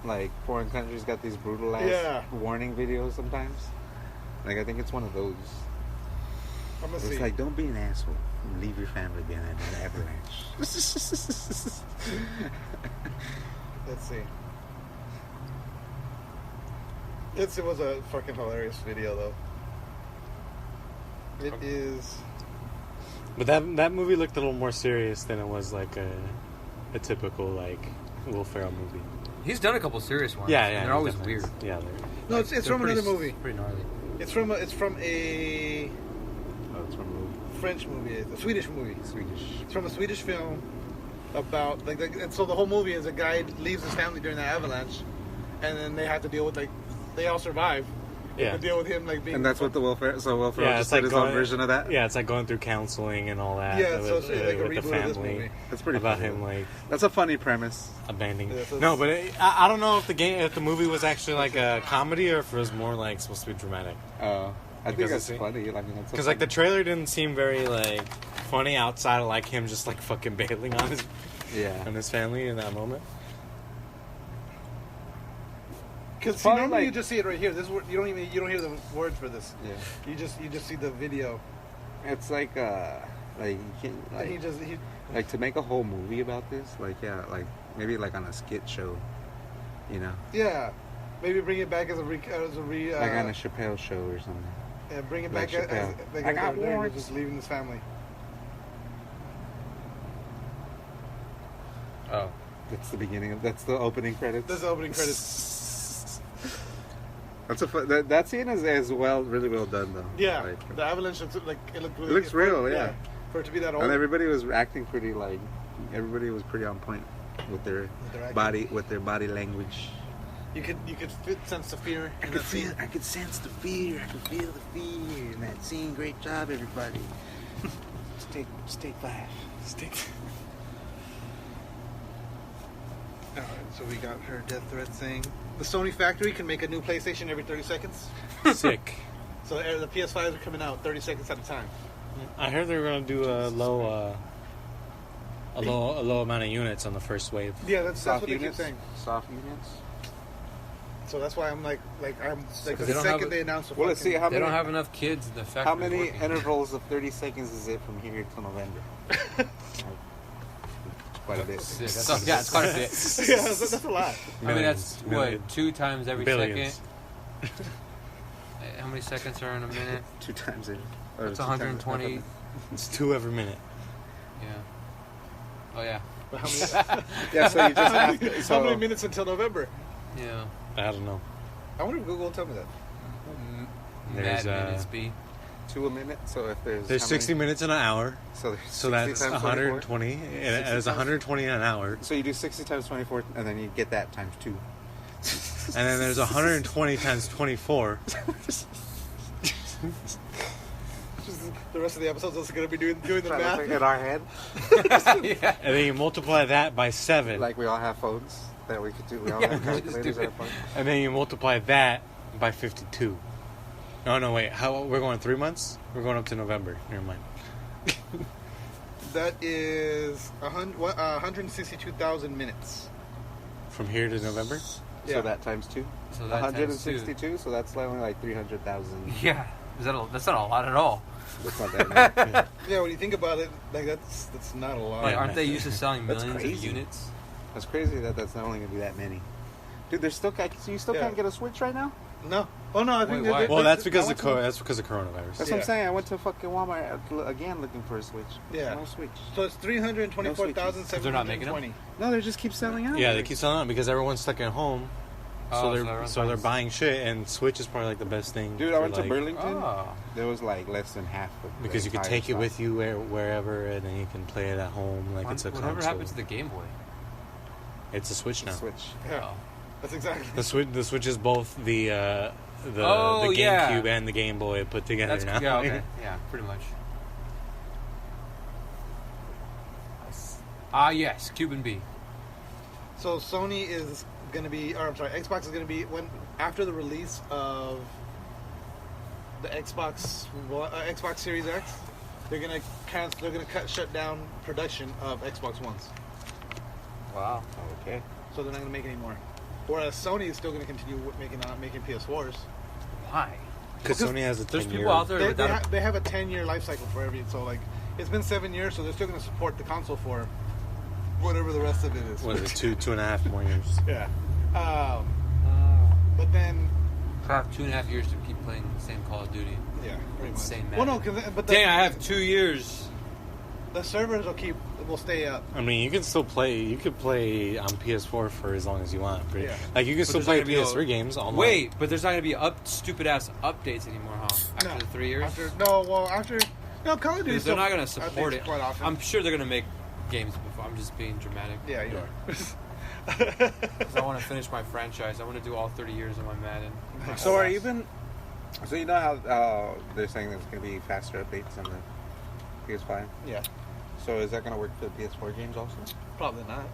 like foreign countries got these brutal ass Yeah. warning videos sometimes. Like I think it's one of those. I'm gonna It's see. like, don't be an asshole. Leave your family behind in an avalanche. Let's see. It was a fucking hilarious video though. It is. But that movie looked a little more serious than it was like a typical like Will Ferrell movie. He's done a couple serious ones. Yeah, and yeah. they're always definitely. weird. Yeah, No, it's They're from pretty another movie. Pretty gnarly. It's from a Oh, it's from a movie. French movie, a Swedish movie. Swedish. It's from a Swedish film about and so the whole movie is a guy leaves his family during the avalanche, and then they have to deal with they all survive. They Yeah. have to deal with him being. And that's what the Will Ferrell. So Will Ferrell yeah. just It's like did his own going, version of that. Yeah, it's like going through counseling and all that. Yeah, so it's like a with the reboot of this family movie. That's pretty about funny. him like That's a funny premise. abandoning. Yeah, so No, it's- but I don't know if the movie was actually like a comedy or if it was more like supposed to be dramatic. I think Because that's it's- funny. I mean, that's Because like the trailer didn't seem very like funny outside of like him just like fucking bailing on his family in that moment. Because probably normally you like- just see it right here. This you don't hear the words for this. Yeah. You just see the video. It's like you can And he like to make a whole movie about this. Like maybe like on a skit show, you know, yeah. Maybe bring it back as a like on a Chappelle show or something. yeah, bring it like back as Chappelle. like I got as they're warrants. just leaving his family. Oh. That's that's the opening credits. That's the opening credits. That's that scene is as well, really well done though. Yeah, Like, the avalanche looks like it looked really. It looks real, yeah. For it to be that old. and everybody was acting pretty everybody was pretty on point with their acting. body language. You could sense the fear. I in could that scene. I could sense the fear. I could feel the fear in that scene. Great job, everybody. Just take 5. All right, so we got her death threat saying the Sony factory can make a new PlayStation every 30 seconds. Sick. So the PS5s are coming out 30 seconds at a time. I heard they were gonna do a low amount of units on the first wave. Yeah, that's Soft what they keep units. saying. Soft units. So that's why I'm like the they don't have second a- they announce the Well, let's see fucking- how They many. don't have enough kids in the factory. How many working. intervals of 30 seconds is it from here to November? Quite a bit. Yeah, it's quite a bit. yeah, that's a lot. I mean, that's Millions. what 2 times every Billions. second. How many seconds are in a minute? 2 times it. or That's 2 times- 120. It's 2 every minute. Yeah. Oh yeah. But how many? Yeah, so you just have to, How many minutes until November? Yeah. I don't know. I wonder if Google will tell me that. There's, Mad minutes B. 2 a minute. So if there's There's how 60 many, minutes in an hour, so there's so 60 that's times 24? 120. And 60 it's 120 in an hour, So you do 60 times 24, and then you get that times 2. and then there's 120 times 24. The rest of the episodes is going to be doing the Trying to math. think in our head, Yeah. And then you multiply that by 7. like we all have phones that we could do. We all have calculators at our phone. And then you multiply that by 52. No, wait. How we're going 3 months? We're going up to November. Never mind. That is 162,000 minutes. From here to November? Yeah. So that times 2. So that times 162. So that's only like 300,000. Yeah. That's not a lot at all. That's not that many. Yeah, when you think about it, like that's not a lot. Like, aren't they used to selling That's millions of crazy. units? That's crazy that that's not only going to be that many. Dude, there's still so you still Yeah. can't get a Switch right now? No. Oh no, I think Wait, why? Well, that's because I of went to- that's because of coronavirus. That's what I'm saying. I went to fucking Walmart again looking for a Switch. Yeah. No Switch. So it's 324,720. They're not making them? No, they just keep selling out. Yeah, they keep selling out because everyone's stuck at home. Oh, So they're buying shit, and Switch is probably like the best thing. Dude, for, I went to like, Burlington. Oh. There was like less than half of the because you can entire take it stock. with you wherever, and then you can play it at home like it's a Whatever console. happened to the Game Boy? It's a Switch now. Switch. Yeah. Oh. That's exactly. The Switch is both the Oh, yeah. GameCube and the Game Boy put together That's now. yeah, okay. Yeah, pretty much. Ah, yes, Cube and B. So Sony is going to be, or I'm sorry, Xbox is going to be after the release of the Xbox Series X, they're going to shut down production of Xbox Ones. Wow. Okay. So they're not going to make any more. Whereas Sony is still going to continue making PS4s. Why? Because Sony has a 10 There's people out there They, without. they have a 10-year life cycle for every. So like, it's been 7 years, so they're still going to support the console for whatever the rest of it is. What is it, 2.5 more years? Yeah. But then, I have 2.5 years to keep playing the same Call of Duty. yeah, pretty much. Insane, man. Well, no, but Dang, I have 2 years. the servers will stay up. I mean, you can still play. You could play on PS4 for as long as you want. Yeah. Like you can But still there's play not gonna be PS3 games online. Wait, but there's not going to be stupid ass updates anymore, huh? After No. the 3 years? No, Call of Duty. Because they're not going to support it. quite often. I'm sure they're going to make games before. I'm just being dramatic. Yeah, you are. 'Cause I want to finish my franchise. I want to do all 30 years of my Madden. So are even? So you know how they're saying there's going to be faster updates on the PS5? Yeah, So is that going to work for the PS4 games also? probably not.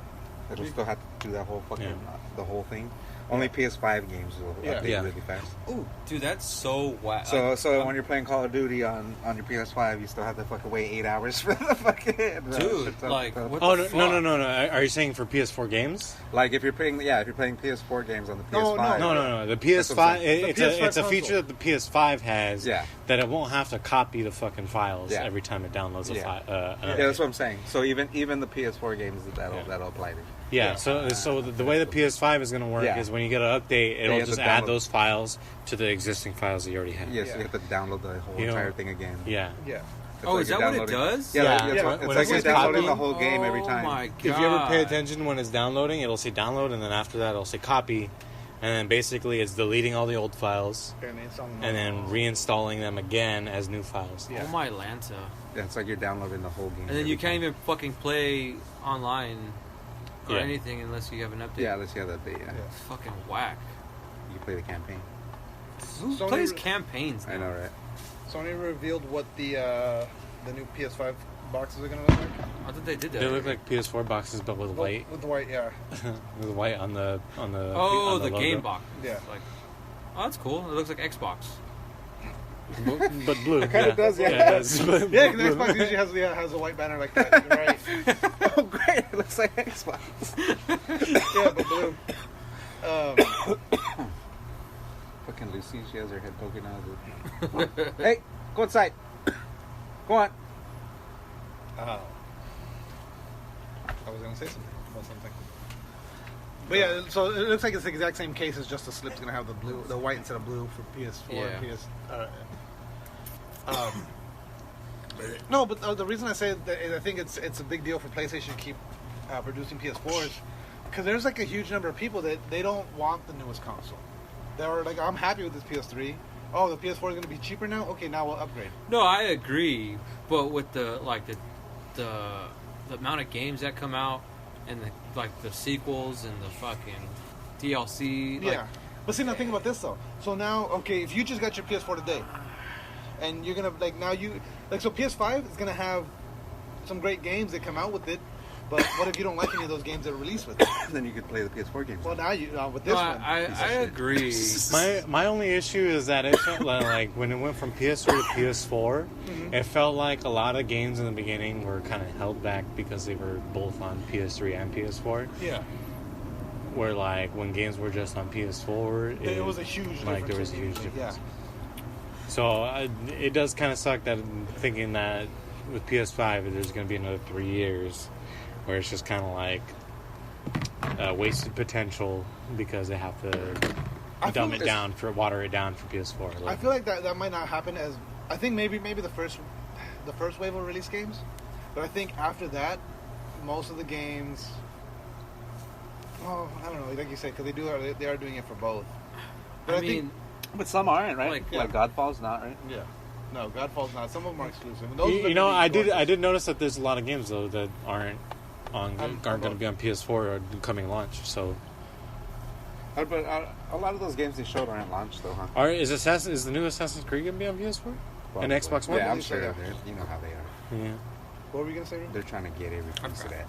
It'll still have to do that whole fucking Yeah. the whole thing. Only PS5 games will Yeah. update Yeah. really fast. Ooh, dude, that's so whack. So when you're playing Call of Duty on your PS5, you still have to fucking wait 8 hours for the fucking Dude, like, what Oh the no! Are you saying for PS4 games? Like if you're playing PS4 games on the PS5. No. The That's what I'm PS5. saying. It's PS5 a feature console. that the PS5 has. Yeah. That it won't have to copy the fucking files Yeah. every time it downloads a Yeah. file. Yeah, that's what I'm saying. So even the PS4 games that'll apply to. Yeah, so the way the PS5 is going to work Yeah. is when you get an update, you it'll have just to add download- those files to the existing files that you already have. Yes, Yeah. you have to download the whole You know- entire thing again. Yeah. Yeah. It's Oh, like is you're that what it downloading- does? Yeah, Yeah. it's When like it you're says downloading copy- the whole game every time. Oh my god. If you ever pay attention when it's downloading, it'll say download, and then after that, it'll say copy, and then basically it's deleting all the old files And it's on and then reinstalling them again as new files. Yeah. Oh my Lanta. Yeah, it's like you're downloading the whole game. And then you every can't time. even fucking play online or Yeah. anything unless you have an update. Yeah, let's see how that be. Yeah. Yeah. It's fucking whack. You can play the campaign. Who Sony plays re- campaigns now? I know, right? Sony revealed what the new PS5 boxes are going to look like. I thought they did that. They look like PS4 boxes, but with white, With the white, yeah. with white on the Oh, on the logo. game box. Yeah. Like, oh, that's cool. It looks like Xbox. but blue. It kinda does, yeah. it does, but Yeah, because blue. Xbox usually has a white banner like that. You're right. Oh, great! It looks like Xbox. Yeah, but blue. Fucking Lucy, she has her head poking out of it. Hey, go inside. Go on. I was going to say something about something. But yeah, so it looks like it's the exact same case. It's just the slip's going to have the white instead of blue for PS4 Yeah. and PS. No, but the reason I say that is I think it's a big deal for PlayStation to keep producing PS4s because there's like a huge number of people that they don't want the newest console. They're like, I'm happy with this PS3. Oh, the PS4 is going to be cheaper now. Okay, now we'll upgrade. No, I agree, but with the amount of games that come out and the sequels and the fucking DLC. Yeah, but see, now think about this though. So now, okay, if you just got your PS4 today, and you're gonna so PS5 is gonna have some great games that come out with it. But what if you don't like any of those games that are released with it? Then you could play the PS4 games. Well, now with this one, I agree. My only issue is that it felt like when it went from PS3 to PS4, it felt like a lot of games in the beginning were kind of held back because they were both on PS3 and PS4. Yeah. Where like when games were just on PS4, it was a huge difference. Like there was a huge difference. Yeah. So it does kind of suck that I'm thinking that with PS5 there's going to be another 3 years where it's just kind of like wasted potential because they have to water it down for PS4. I feel like that might not happen I think maybe the first wave will release games, but I think after that, most of the games. Oh, I don't know. Like you said, because they are doing it for both. But I think, but some aren't, right? Like Godfall's not, right? yeah. No, Godfall's not. Some of them are exclusive. And I did notice that there's a lot of games though that aren't going to be on PS4 or coming launch. So, But a lot of those games they showed aren't launched though, huh? is the new Assassin's Creed going to be on PS4 and Xbox One? Yeah, I'm sure. You know how they are. Yeah. What were you gonna say, Ron? They're trying to get every piece of that.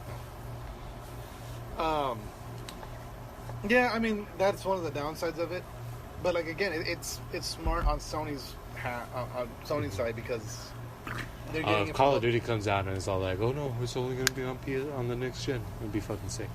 Yeah, I mean that's one of the downsides of it, but like again, it's smart on Sony's on Sony's side because they're getting if Call of Duty comes out and it's all like, oh no, it's only going to be on the next gen, it'd be fucking sick.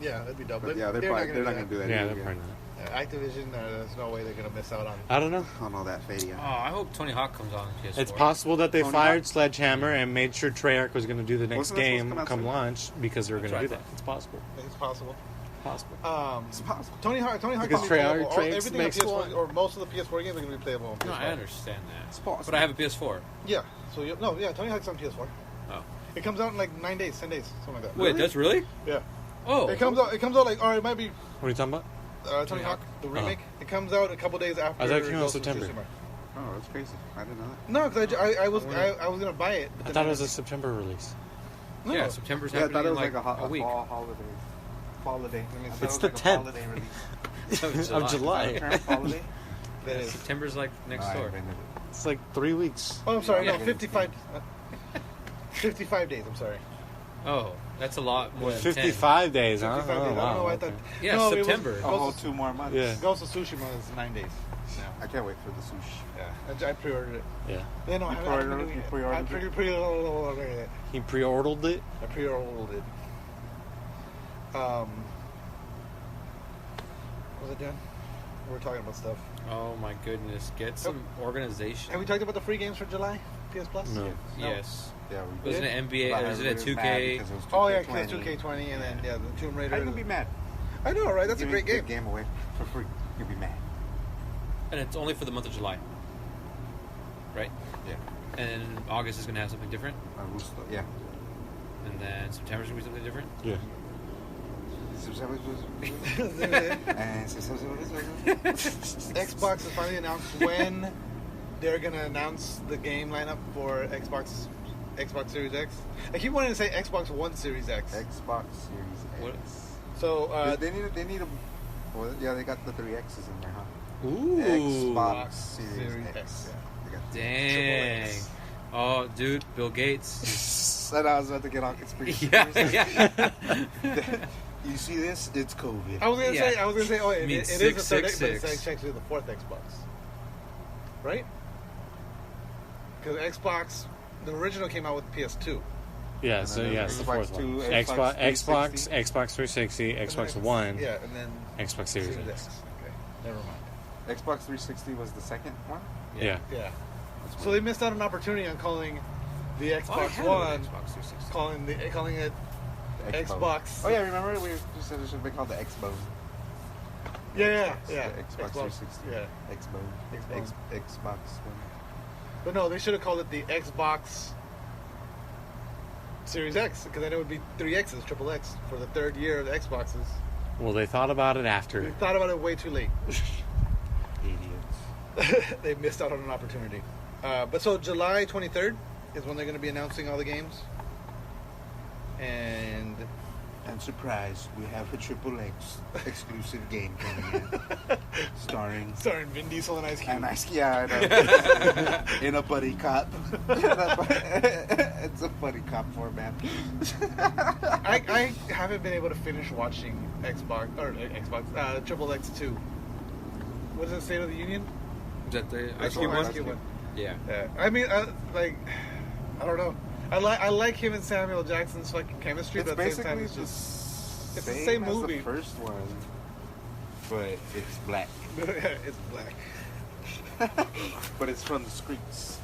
Yeah, that'd be dope. But yeah, they're not going to do that. Yeah, either. they're probably not. Activision, there's no way they're gonna miss out on. I don't know. On all that fate, Oh, I hope Tony Hawk comes on PS4. It's possible that they Tony fired Hawk? Sledgehammer and made sure Treyarch was going to do the next Wasn't that supposed to game come out come soon? launch because they were going to That's do right. that. It's possible. It's possible. Possible. It's possible. Tony Hawk Because can be playable. Treyarch Everything on makes PS4 one. or most of the PS4 games are gonna be playable on PS4. No, I understand that. It's possible. But I have a PS4. Yeah. So Tony Hawk's on PS4. Oh. It comes out in like 9 days, 10 days, something like that. Wait, that's really? Yeah. Oh. It comes out like, or it might be What are you talking about? Tony Hawk, the remake. It comes out a couple days after. I thought it came out Ghost of September. Tsushima. Oh, that's crazy. I didn't know that. No, because I was gonna buy it. but I then thought it was a September release. No. Yeah, September's Yeah, I happening thought it in was like a week. fall holiday. Holiday. It's the 10th. Holiday release. Of July. Holiday. That is. September's like next No, I door. invented it. It's like 3 weeks. Oh, I'm sorry. Yeah. No, 55. 55 days. I'm sorry. Oh, that's a lot more than 55 days, huh? 55 days. I don't know why I thought. Yeah, no, September. It A whole was, 2 more months. Yeah. Ghost of Tsushima is 9 days. I can't wait for the sushi. Yeah. I pre-ordered it. Yeah. Yeah, no, I haven't been doing You it. pre-ordered I it? pre-ordered it. He pre-ordered it. I pre-ordered it. Was it done? We're talking about stuff. Oh my goodness, get some organization. Have we talked about the free games for July? PS Plus? No. Yes. Yeah, we Wasn't it NBA? But Was it a everybody was mad 2K? because it was Oh yeah, 2K20. 2K20 and then the Tomb Raider. How you gonna be mad? I know, right? That's a Giving great game. Game away for free. You'll be mad. And it's only for the month of July. Right? Yeah. And August is going to have something different. Yeah. And then September's going to be something different. Yeah. Xbox has finally announced when they're gonna announce the game lineup for Xbox Series X. I keep wanting to say Xbox One Series X. Xbox Series X. What? So They need a. Well, yeah, they got the 3 X's in there, huh? Ooh. Xbox Series X. X. They got the Dang. Triple X. Oh, dude, Bill Gates. Said I was about to get on conspiracy. yeah. You see this? It's COVID. I was gonna say, oh, it Means is the third X, but 666. it's actually the fourth Xbox, right? Because Xbox, the original came out with PS2. Yeah, And so then yes, the Xbox fourth one. 2, Xbox, Xbox Xbox 360, Xbox One, Yeah, and then Xbox Series X. Okay, never mind. Xbox 360 was the second one. Yeah. Yeah. That's So they missed out on an opportunity on calling the Oh, I Xbox had One, an Xbox 360. calling it Expo. Xbox. Oh yeah, remember we said it should be called the Expo. Yeah, Xbox, yeah. the Xbox 360. Yeah. Expo. Xbox. Xbox One. But no, they should have called it the Xbox Series X, because then it would be 3Xs, triple X, for the third year of the Xboxes. Well, they thought about it They after. thought about it way too late. Idiots. They missed out on an opportunity. But so July 23rd is when they're going to be announcing all the games. And surprise, we have a Triple X exclusive game coming in. Starring Vin Diesel and Ice Cube. and Ice, yeah, I know. In a buddy cop. It's a buddy cop format. I haven't been able to finish watching Triple X 2. What is it, State of the Union? Is that the That's Ice the Cube Ice one? Cube one. Yeah. Yeah. I mean, I don't know. I like him and Samuel Jackson's fucking chemistry, It's but at the same time, basically it's just just it's the same as movie. the first one, but it's black. it's black. But it's from the streets.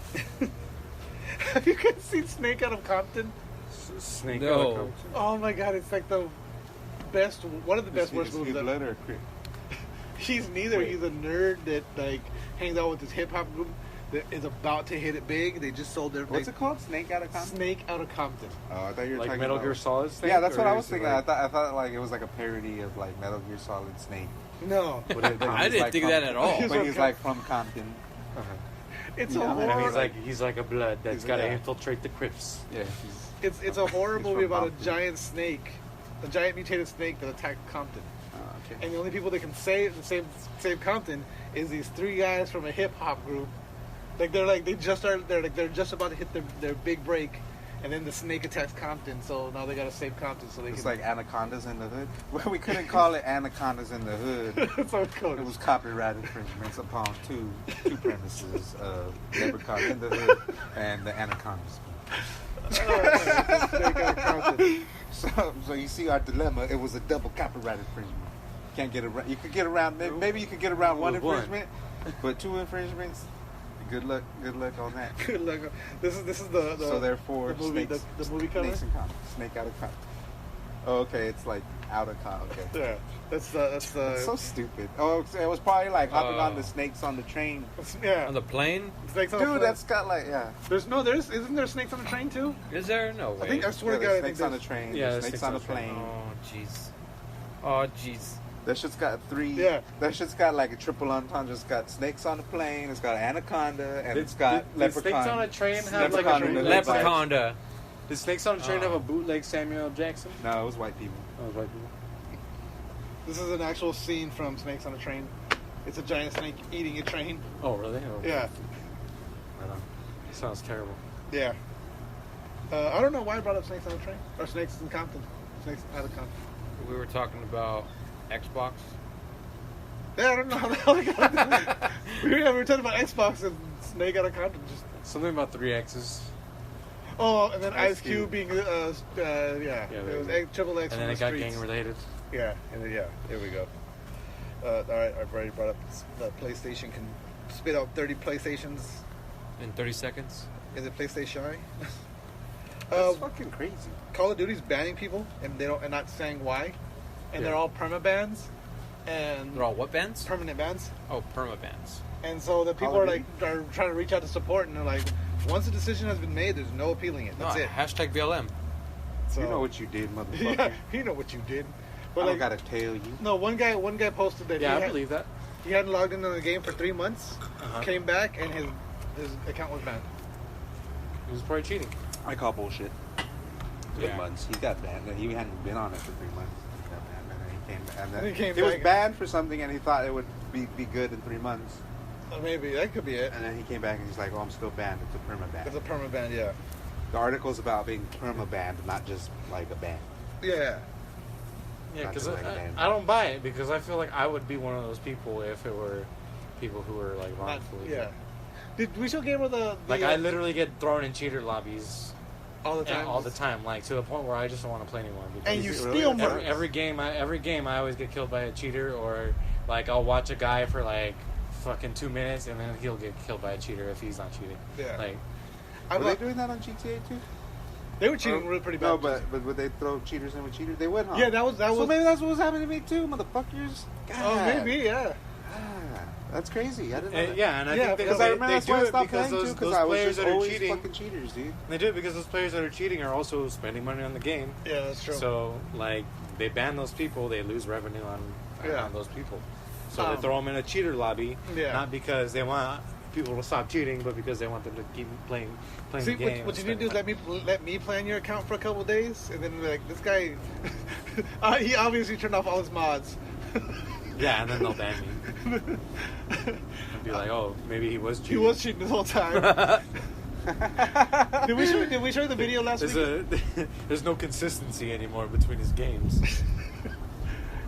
Have you guys seen Snake Out of Compton? Snake No. out of Compton. Oh my god, it's like the best, one of the best worst Is he movies ever. blood or crip? He's neither. Wait. He's a nerd that like hangs out with his hip hop group that is about to hit it big. They just sold their What's it called? Snake Out of Compton? Snake Out of Compton. Oh, I thought you were Like talking Metal about... Gear Solid Snake? Yeah, that's what or I was is it thinking. like- I thought like it was like a parody of like Metal Gear Solid Snake. No, But I he's, didn't like, think from- that at all. But he's like from Compton. it's Yeah, a and horror. And he's like a blood that's He's- got to yeah. infiltrate the Crips. Yeah. It's a horror He's movie from about Compton. a giant snake, a giant mutated snake that attacked Compton. Oh, okay. And the only people that can save Compton is these three guys from a hip hop group. They're just about to hit their big break, and then the snake attacks Compton. So now they gotta save Compton so they It's can. like Anacondas in the Hood. Well, we couldn't call it Anacondas in the Hood. That's how it's called. It was copyright infringements upon two premises of Leprechaun in the Hood and the Anacondas. Snake Out of Compton. So you see our dilemma. It was a double copyright infringement. Can't get around. You could get around. Maybe you could get around one With one. infringement, but two infringements. Good luck on that. Good luck. This is the So therefore, the movie snakes, the movie cover. snakes and Compton. Snake out of Compton. Oh, okay. It's like out of Compton. Okay. Yeah, that's the It's so stupid. Oh, it was probably like hopping on Oh. the snakes on the train. yeah. On the plane? Snakes on the Dude, plane. that's got like isn't there snakes on the train too? Is there? No way. I swear to Yeah, God, I there's think snakes on the there's- train. Yeah, There's there's snakes on the snakes on the plane. Oh, jeez. Oh, jeez. That shit's got three. Yeah. That shit's got like a triple entendre. It's got snakes on the plane. It's got anaconda, and Did- it's got did leprechaun. Snakes on a Train have like Leprechaun a in the bootleg? Hood. Leprechaunda. Did Snakes on a Train Oh. have a bootleg Samuel Jackson? No, it was white people. Oh, it was like- This is an actual scene from Snakes on a Train. It's a giant snake eating a train. oh, really? Oh, Yeah, I don't. Sounds terrible. yeah. I don't know why I brought up Snakes on a Train or Snakes in Compton. Snakes out of Compton. We were talking about Xbox. Yeah, I don't know how the hell I got we were talking about Xbox and Snake out of Compton. Just Something about 3X's. and then Ice Ice Cube Cube. being Yeah, it was there Triple X And from then the it got streets. gang related. Yeah, and then, there we go. All right, I've already brought up the PlayStation can spit out 30 PlayStations. In 30 seconds? Is it PlayStation? That's fucking crazy. Call of Duty's banning people, and not saying why, and Yeah. they're all perma bans, and They're all what bands? permanent bans, Oh, perma bands. and so the people Call are of like are trying to reach out to support, and they're like, once a decision has been made, there's no appealing it. That's No, it. Hashtag BLM. So, You know what you did, motherfucker. yeah, you know what you did. I But don't like, gotta tell you. no, one guy posted that Yeah, I he, believe that. he hadn't logged into the game for 3 months, Uh-huh. came back, and his account was banned. He was probably cheating. I call bullshit. 3 Yeah. months. He got banned. He hadn't been on it for 3 months. He got banned, and then he came back. And then He came he was back. banned for something, and he thought it would be good in 3 months. Maybe that could be it. And then he came back, and he's like, "Oh, I'm still banned. It's a perma ban." It's a perma ban, yeah. The article's about being perma banned, not just like a ban. Yeah. Yeah, Not because just like a band. I don't buy it because I feel like I would be one of those people if it were people who were like Not, wrongfully. yeah. Did we still game with the Like I literally get thrown in cheater lobbies all the time? all the time, like to the point where I just don't want to play anymore. Because And you Is it steal really? more. every game I always get killed by a cheater, or like I'll watch a guy for like fucking 2 minutes and then he'll get killed by a cheater if he's not cheating. Yeah. Like Were they doing that on GTA too? They were cheating really pretty bad. No, but would they throw cheaters in with cheaters? They would, huh? yeah, that was So maybe that's what was happening to me too, motherfuckers. Oh, God. maybe, yeah. Ah. That's crazy. I didn't know that. Yeah, and I Yeah, think because they, I remember they that's do why I it stopped because playing, those, too, those I was players just that are always cheating. fucking cheaters, dude. They do it because those players that are cheating are also spending money on the game. Yeah, that's true. So, like, they ban those people, they lose revenue on those people. So they throw them in a cheater lobby, not because they want people to stop cheating, but because they want them to keep playing See, the game. what you need to do is let me play on your account for a couple of days, and then be like, this guy, he obviously turned off all his mods. Yeah, and then they'll ban me. And be like, oh, maybe he was cheating. He was cheating this whole time. Did we show you the video last week? There's no consistency anymore between his games.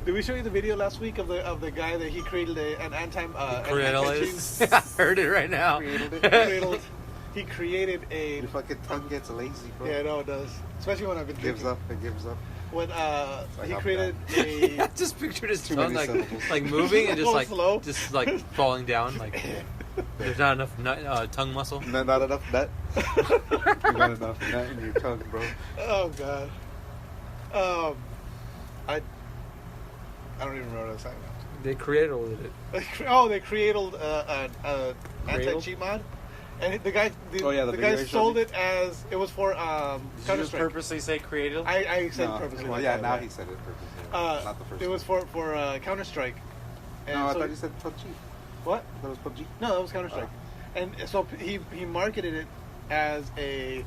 Did we show you the video last week of the guy that he created an anti-cheating? I heard it right now. He created a. Your fucking tongue gets lazy, bro. Yeah, no, it does. Especially when I've been drinking. It gives up. When like he I'm created a. I just pictured his Too tongue many syllables. like moving and Going slow. just like falling down. Like there's not enough tongue muscle. Not enough nut. You got enough nut in your tongue, bro. Oh god. I don't even remember what I was saying now. They created it. They created an anti-cheat mod, and the guy, the video guy you showed sold me? it as it was for Did you Counter just Strike. purposely say creative? I said No. purposely. Well, like yeah, that, now right? he said it purposely. Not the first It was one. for Counter Strike. No, I thought you said PUBG. What? I thought it was PUBG. No, that was Counter Strike. And so he marketed it as a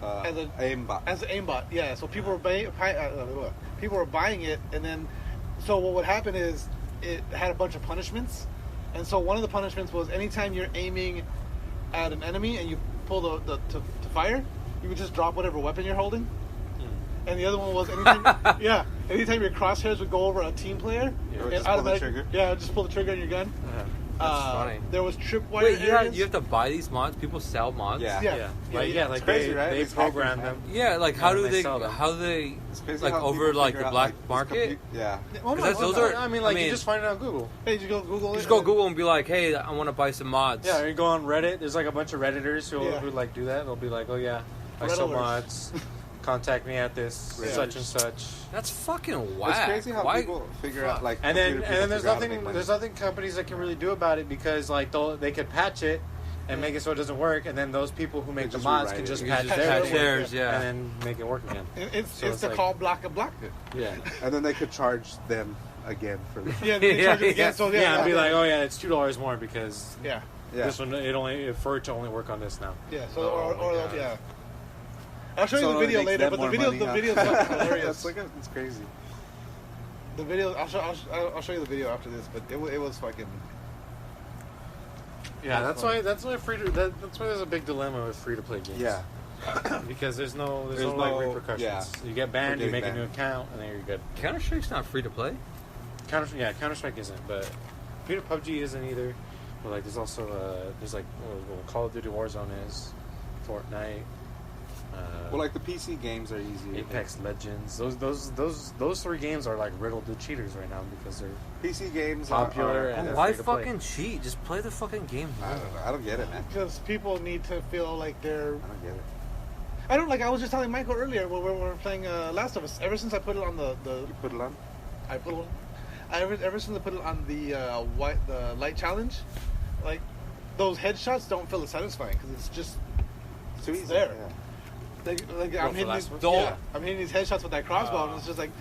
aimbot. As an aimbot, yeah. So people were people were buying it, and then so what would happen is it had a bunch of punishments, and so one of the punishments was anytime you're aiming at an enemy and you pull to fire, you would just drop whatever weapon you're holding. And the other one was anytime anytime your crosshairs would go over a team player, would it just pull the trigger. Yeah, just pull the trigger on your gun. That's funny. There was tripwire Wait, areas. you have to buy these mods? People sell mods? Yeah. Like crazy, right? they It's program hackers, them. Yeah, like how And do they they sell them. It's crazy like how over people like figure the out, black this market? yeah. Oh, Because those are. I mean, you just find it on Google. Hey, you go Google it. Just go Google and be like, hey, I want to buy some mods. Yeah, or you go on Reddit. There's like a bunch of Redditors who Yeah. do that. They'll be like, oh yeah, I sell Redditors. mods. Contact me at this such and such. That's fucking whack. It's crazy how Why? people figure out like. And then computer people there's figure out how to make money. there's nothing companies that can really do about it because like they could patch it and make it so it doesn't work, and then those people who make the just mods rewrite can it. just You patch just theirs, patch theirs, yeah. and then make it work again. It's So the like- call block and block. Yeah, And then they could charge them again for the. Yeah, they charge it again. Yeah. So yeah, and be like, oh yeah, it's $2 more because yeah, Yeah. this one for it to only work on this now. yeah. So Oh my or God. yeah. I'll show you So the it video makes later, them but the more video money, is huh? fucking hilarious. It's crazy. The video, I'll show you the video after this, but it was fucking. Yeah, that's why that's why there's a big dilemma with free to play games. Yeah. because there's no There's like no- repercussions. yeah. You get banned, For you getting make a new banned. account, and then you're good. Counter Strike's not free to play. Counter Strike isn't, but PUBG isn't either. But like, there's also there's like Call of Duty Warzone is, Fortnite. Well, like the PC games are easy. Apex Legends. Those three games are like riddled with cheaters right now because they're PC games popular are and Why free to play. fucking cheat? Just play the fucking game. I don't know. I don't get it, man. Because people need to feel like they're. I don't get it. I don't like. I was just telling Michael earlier when we were playing Last of Us. Ever since I put it on the You put it on. I put it on. Ever since I put it on the the light challenge, like those headshots don't feel as satisfying because it's just It's too easy. there. Yeah. Like I'm for hitting Last these, of Us? yeah, I'm hitting these headshots with that crossbow, and it's just like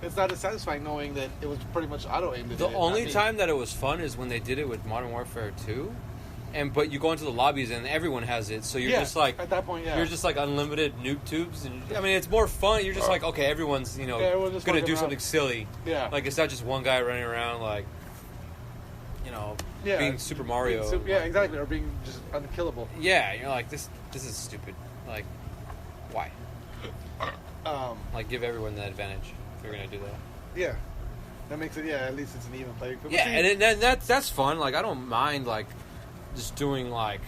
it's not as satisfying knowing that it was pretty much auto aimed. The only time that it was fun is when they did it with Modern Warfare 2. But you go into the lobbies and everyone has it, so you're just like at that point, yeah, you're just like unlimited noob tubes, and I mean it's more fun. You're just like, okay, everyone's everyone's just gonna fucking do around. something silly. Yeah. Like it's not just one guy running around like being Super Mario. yeah, exactly, or being just unkillable. Yeah, you're like this is stupid. Like why? Like give everyone that advantage if you're gonna do that. Yeah, that makes it. Yeah, at least it's an even play. But Yeah, see, and that's fun. Like I don't mind like just doing like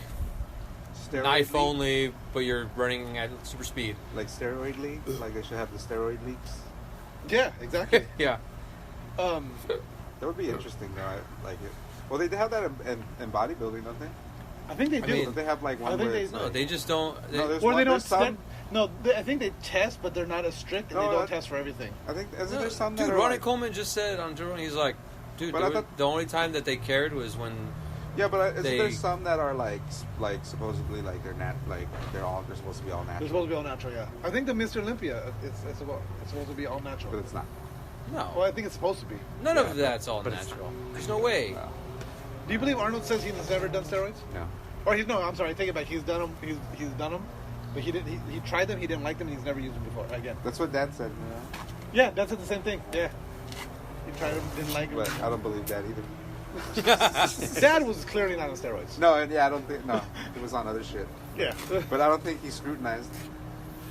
Steroid knife league? only, but you're running at super speed. Like steroid leagues. Like they should have the steroid leagues. yeah, exactly. Yeah. That would be interesting, though. I like it. Well, they have that in bodybuilding, don't they? I think they do. mean, Don't they have like one I think where they- it's No, like, they just don't. No, there's or they one- don't. there's some- I think they test, but they're not as strict, and No, they don't that- test for everything. I think isn't No, there some dude, that are Ronnie like, Coleman just said on Joe Rogan, he's like, Dude, But I thought- the only time that they cared was when Yeah, but isn't They- there some that are like supposedly like they're supposed to be all They're natural, supposed to be all natural, yeah. I think the Mr. Olympia, it's supposed to be all natural. but it's not. no, Well, I think it's supposed to be. none of that's all but it's- natural. There's no way. No. Do you believe Arnold says he's never done steroids? No. Or I'm sorry, I take it back. He's done them. He's done them, but he didn't. He tried them. He didn't like them. And he's never used them before. Again. That's what Dad said. Yeah, that's the same thing. Yeah. He tried them, didn't like them. But I don't believe that either. Dad was clearly not on steroids. No, and yeah, I don't think. No, it was on other shit. Yeah. But I don't think he scrutinized.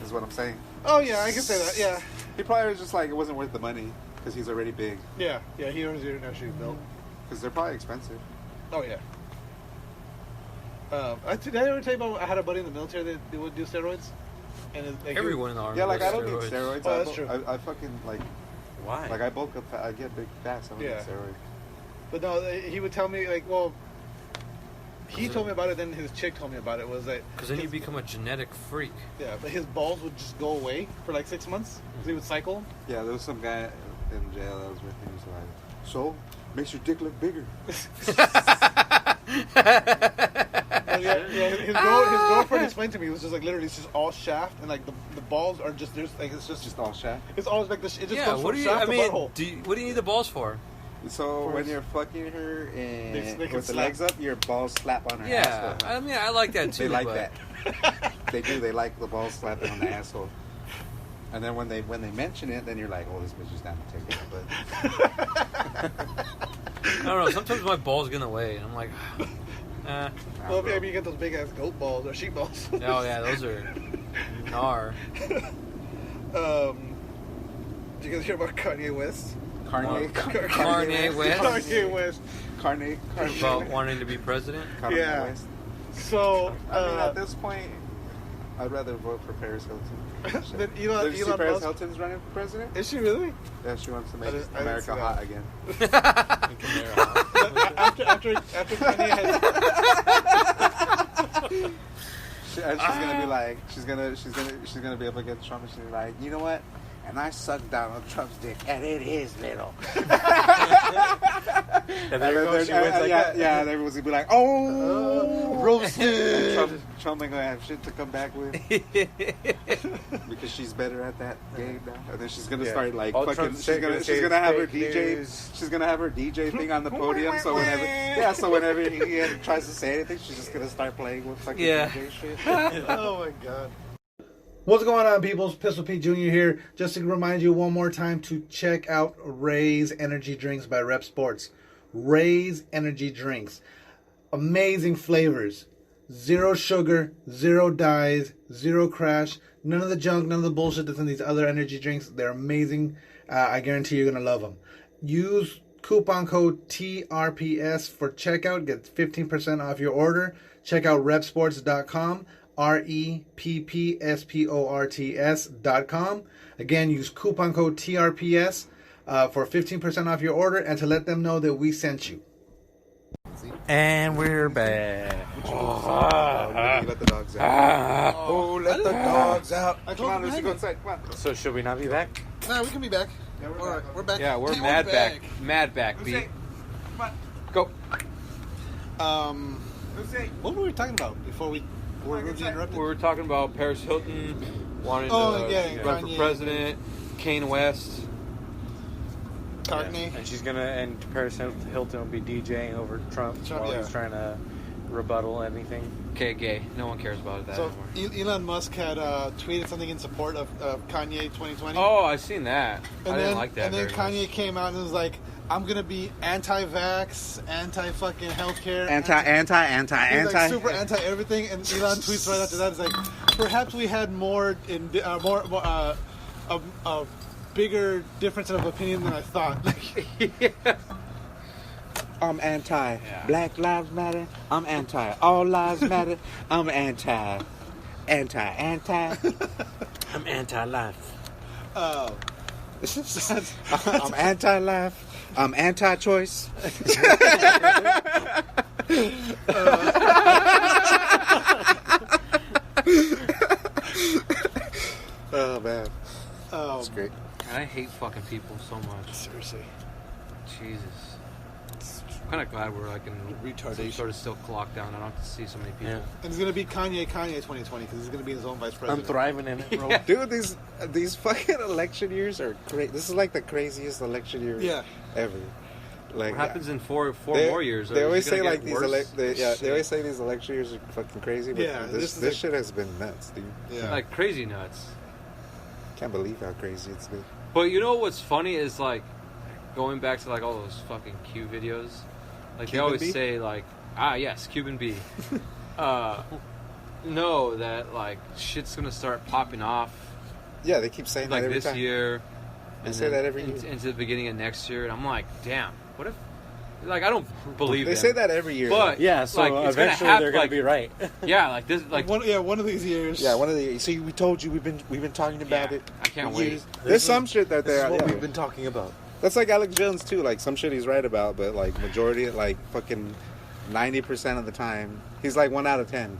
Is what I'm saying. Oh yeah, I can say that. Yeah. He probably was just like it wasn't worth the money because he's already big. Yeah. Yeah. He owns your actually built. Because they're probably expensive. Oh yeah. Did I ever tell you about? I had a buddy in the military that would do steroids, and like, Everyone in the army. Yeah, like does I don't need steroids. steroids. Oh, that's true. I fucking like Why? I bulk up. I get big fast. I don't Yeah. need steroids. But no, he would tell me like, well, he told me about it. Then his chick told me about it. Was that Because then you become a genetic freak. yeah? But his balls would just go away for like 6 months. 'Cause he would cycle. Yeah, there was some guy in jail that was with him. He was like, "So makes your dick look bigger." Yeah, his girlfriend explained to me it was just like literally it's just all shaft and like the balls are just there's like it's just Just all shaft. it's always like this. It just Yeah, goes what from do you? shaft I to mean, butthole. what do you need the balls for? So when course. you're fucking her and They can with the slap. legs up, your balls slap on her Yeah, asshole. I mean, I like that too. They like but that. They do. They like the balls slapping on the asshole. And then when they mention it, then you're like, "Oh, this bitch is down to take it." I don't know. Sometimes my balls get in the way, and I'm like, eh. Well, maybe you get those big ass goat balls or sheep balls. Oh yeah, those are gnar. Did you guys hear about Kanye West? Carne Kanye West. Kanye West. Carne About wanting to be president. Yeah. West. So I mean, at this point, I'd rather vote for Paris Hilton. then Did you see Elon Paris Musk. Hilton's running for president? Is she really? Yeah, she wants to make I didn't see America that. hot again. after Kanye had And she's gonna be like, she's gonna be up against Trump, and she's like, you know what? And I sucked Donald Trump's dick, and it is little. And there you go, she wins like that. Yeah, and everyone's gonna be like, oh, roasted. And Trump ain't gonna have shit to come back with because she's better at that game now. And then she's gonna start like All fucking. Trump's She's saying gonna is have her fake DJ. news. She's gonna have her DJ thing on the podium. So whenever he tries to say anything, she's just gonna start playing with fucking Yeah. DJ shit. Oh my god. What's going on, people? It's Pistol Pete Jr. here. Just to remind you one more time to check out Ray's Energy Drinks by Rep Sports. Ray's Energy Drinks. Amazing flavors. Zero sugar, zero dyes, zero crash. None of the junk, none of the bullshit that's in these other energy drinks. They're amazing. I guarantee you're going to love them. Use coupon code TRPS for checkout. Get 15% off your order. Check out repsports.com. REPPSPORTS.com. Again, use coupon code TRPS for 15% off your order and to let them know that we sent you. And we're back. You let the dogs out. Oh, let the dogs out. Come on, let's go inside. Come on. So should we not be back? No, we can be back. Yeah, we're All right, back. we're back. Yeah, we're Hey, mad back. Mad back, B. Go. What were we talking about before we were rudely interrupted? We were talking about Paris Hilton wanting Oh, to yeah, run for Kanye. president. Kane West. Cockney. And Paris Hilton will be DJing over Trump while yeah. he's trying to rebuttal anything. Okay, gay. No one cares about that So anymore. Elon Musk had tweeted something in support of Kanye 2020. Oh, I seen that. and I then, didn't like that. And then very Kanye much. came out and was like, "I'm gonna be anti-vax, anti-fucking healthcare, Anti. He's like super anti everything." And Elon tweets right after that, "Is like, perhaps we had a bigger difference of opinion than I thought." I'm anti. Yeah. Black Lives Matter. I'm anti. All lives matter. I'm anti. I'm anti-life. I'm anti-life. I'm anti-choice. Oh man, that's great. I hate fucking people so much. Seriously. Jesus. kind of glad we're like in Retardation. some sort of still clocked down. I don't have to see so many people. Yeah. And it's gonna be Kanye 2020 because he's gonna be his own vice president. I'm thriving in it, bro. Yeah. Dude, these fucking election years are crazy. This is like the craziest election year ever. Like, What happens in four more years? They Is always it say gonna like get these. worse? They always say these election years are fucking crazy. But Yeah, this shit has been nuts, dude. Yeah. like crazy nuts. Can't believe how crazy it's been. But you know what's funny is like going back to like all those fucking Q videos. Like they Cuban always B? say like yes, Cuban B. Know that like shit's gonna start popping off Yeah, they keep saying like that every this time. year. They and say then that every year. into the beginning of next year, and I'm like, damn, what if? Like I don't believe They them. say that every year. But Yeah, so like, it's gonna eventually have, they're gonna like, be right. Yeah, like this, like one of these years. yeah, one of the. See, we told you we've been talking about Yeah, it. I can't for wait. years. There's some shit that This is they're. what Yeah. we've been talking about. That's like Alex Jones too. Like some shit he's right about, but like majority, like fucking 90% of the time, he's like 1 out of 10.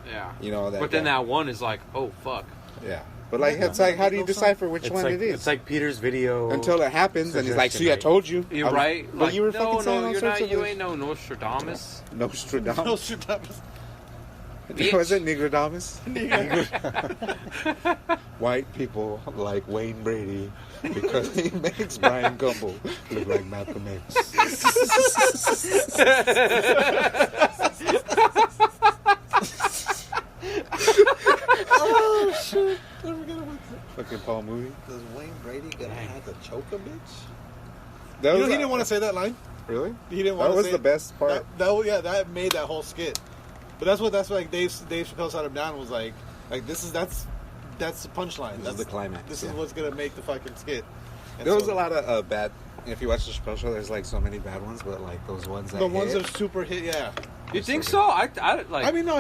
yeah. You know that. But then guy. that one is like, oh fuck. Yeah, but like it's like, how do you decipher which It's one like it is? it's like Peter's video Until it happens, and he's like, suggestion, "See, I right? told you." You're I'm- right. But Like, you were no, fucking saying all you're sorts not. of You this- ain't no Nostradamus. Nostradamus. Nostradamus. Was it Negrodamus? White people like Wayne Brady because he makes Brian Gumble look like Malcolm X. Oh shit! I forgot about that. Fucking Paul movie. Does Wayne Brady gonna have to choke a bitch? That You know, was he didn't want to say that line. Really? He didn't That want to was say the best part. That made that whole skit. But that's what like Dave Chappelle shot him down was like that's the punchline. This That's is the climax. This yeah. is what's gonna make the fucking skit. And There was so a lot of bad. If you watch the Chappelle show, there's like so many bad ones, but like those ones that the ones hit, that are super hit. Yeah. You think so? I like. I mean, no.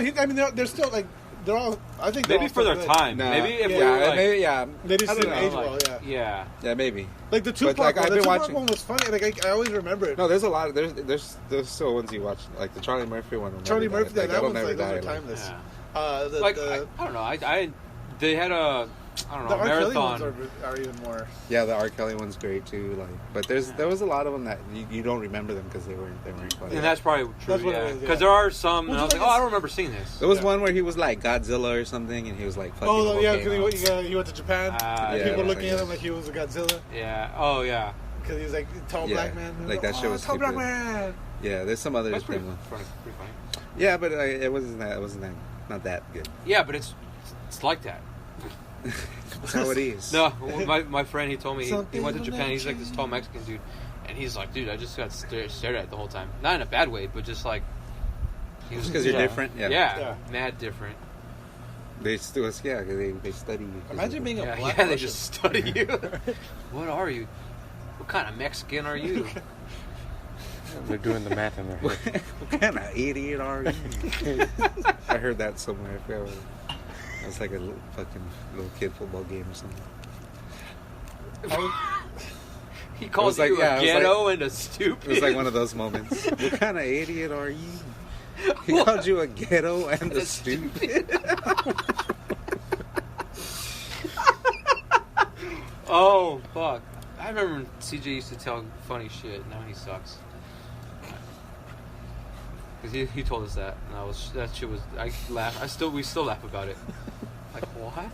They're still like they're all. I think they're maybe all for their still good. time. Nah. Maybe if Yeah, we were like, maybe yeah. They just I don't didn't know, age well. like, Yeah. yeah. Yeah, maybe. Like the Tupac like, I've one. The been Tupac watching- one was funny. Like I always remember it. No, there's a lot. There's still ones you watch, like the Charlie Murphy one. will Charlie never Murphy. die. That that'll one's never like those die. are timeless. Yeah. Like I don't know. They had a I don't The know R. Kelly marathon. ones are even more. Yeah, the R. Kelly one's great too. Like, but there was a lot of them that you don't remember them because they weren't funny. And that's probably true, That's what it yeah. is, yeah. Because there are some, Well, and I was just like, like I don't remember seeing this. There was Yeah. one where he was like Godzilla or something, and he was like fucking. Oh the whole yeah, game because up. he went to Japan. Ah, and yeah, people it was looking like at him like he was a Godzilla Yeah. Oh, yeah. because he was like tall Yeah, black man. like that shit was tall black stupid. man. Yeah, there's some other That's pretty thing. funny. Pretty funny. Yeah, but it wasn't that. Not that good. Yeah, but it's like that. That's how it is. No, my friend, he told me he Something went to will Japan. He's never like this tall Mexican dude, and he's like, dude, I just got stared at the whole time. Not in a bad way, but just like he was because you're Yeah. different. Yeah. Yeah. mad different. They still, yeah, 'cause they study you. Imagine being a Yeah, black they Russian. just study you. What are you? What kind of Mexican are you? They're doing the math in their head. What kind of idiot are you? I heard that somewhere. I forgot what it was like a little kid football game or something. He calls like- you yeah, a it was ghetto and a stupid. It was like one of those moments. What kind of idiot are you? He called you a ghetto and a stupid. Oh fuck! I remember when CJ used to tell funny shit. Now he sucks. Because he told us that, and that shit was. I laugh. We still laugh about it. Like what?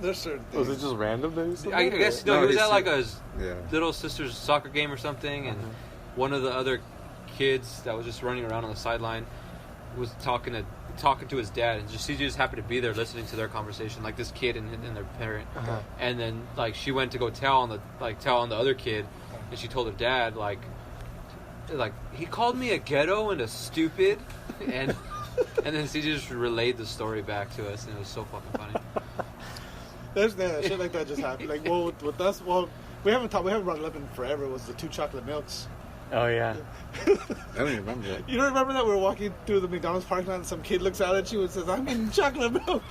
There's certain Was things. it just random? That he said I that, guess or- no. No, He was he at like said- a Yeah. little sister's soccer game or something, and one of the other kids that was just running around on the sideline was talking to his dad, and he just happened to be there listening to their conversation, like this kid and their parent. And then like she went to go tell on the other kid, and she told her dad like he called me a ghetto and a stupid, and then CJ just relayed the story back to us, and it was so fucking funny. There's shit like that just happened. Like with us, we haven't brought it up in forever. Was the 2 chocolate milks? Oh yeah. I don't even remember that. You don't remember that we were walking through the McDonald's parking lot and some kid looks out at you and says, "I'm getting chocolate milk."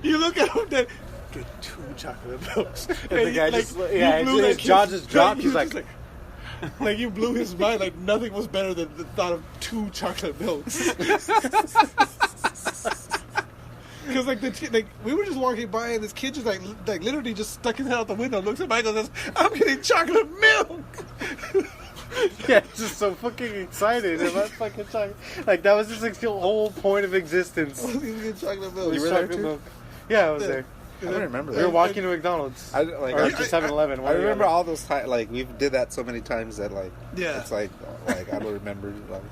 You look at him, then get 2 chocolate milks. And the guy you just blew his that jaw kid's- just dropped. he He's was like, just like you blew his mind. Like nothing was better than the thought of 2 chocolate milks. Because like we were just walking by and this kid just like literally just stuck his head out the window, looks at Michael and says, "I'm getting chocolate milk." Yeah, just so fucking excited about fucking chocolate. Like, that was just like the whole point of existence. He's getting chocolate milk. Was chocolate milk. Yeah, I was there. I don't remember We that. were walking to McDonald's. I Or to 7-Eleven. I remember all those times. Like we did that so many times that like Yeah. it's like I don't remember. Like,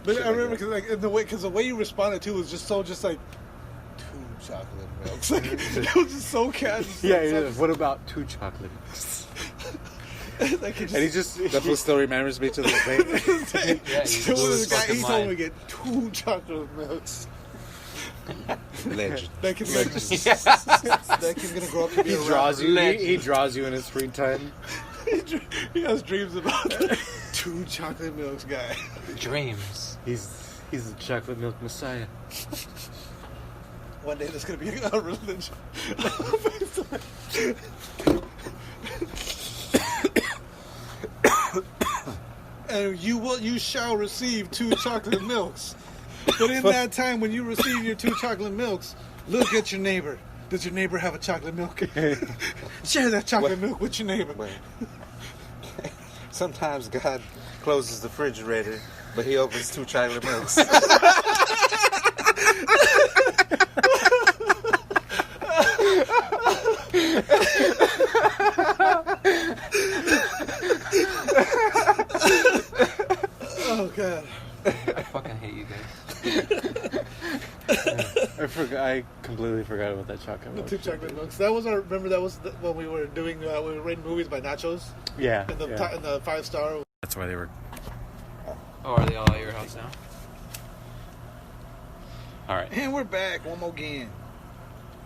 But shit I remember like because the way you responded to was just like 2 chocolate milks. Like, it was just so casual. Yeah. What about 2 chocolate milks? Like And he just... that fool still remembers me to this day. Yeah, Still blew was his the guy. fucking He told me mind. to get 2 chocolate milks. Legend. That kid's that kid's gonna grow up to be a He draws rapper. you. He draws you in his free time. He has dreams about the 2 chocolate milks guy. Dreams. He's the chocolate milk messiah. One day there's gonna be a religion. And you shall receive 2 chocolate milks. But in that time when you receive your 2 chocolate milks, look at your neighbor. Does your neighbor have a chocolate milk? Share that chocolate milk with your neighbor. Wait. Sometimes God closes the refrigerator, but He opens 2 chocolate milks. Oh god. I fucking hate you guys. I completely forgot about that chocolate The milk. 2 chocolate milks. That was our. Remember that was when we were doing. We were rating movies by Nachos. Yeah. In the yeah. in the 5-star. That's why they were... Oh, are they all at your house now? All right. And we're back one more again.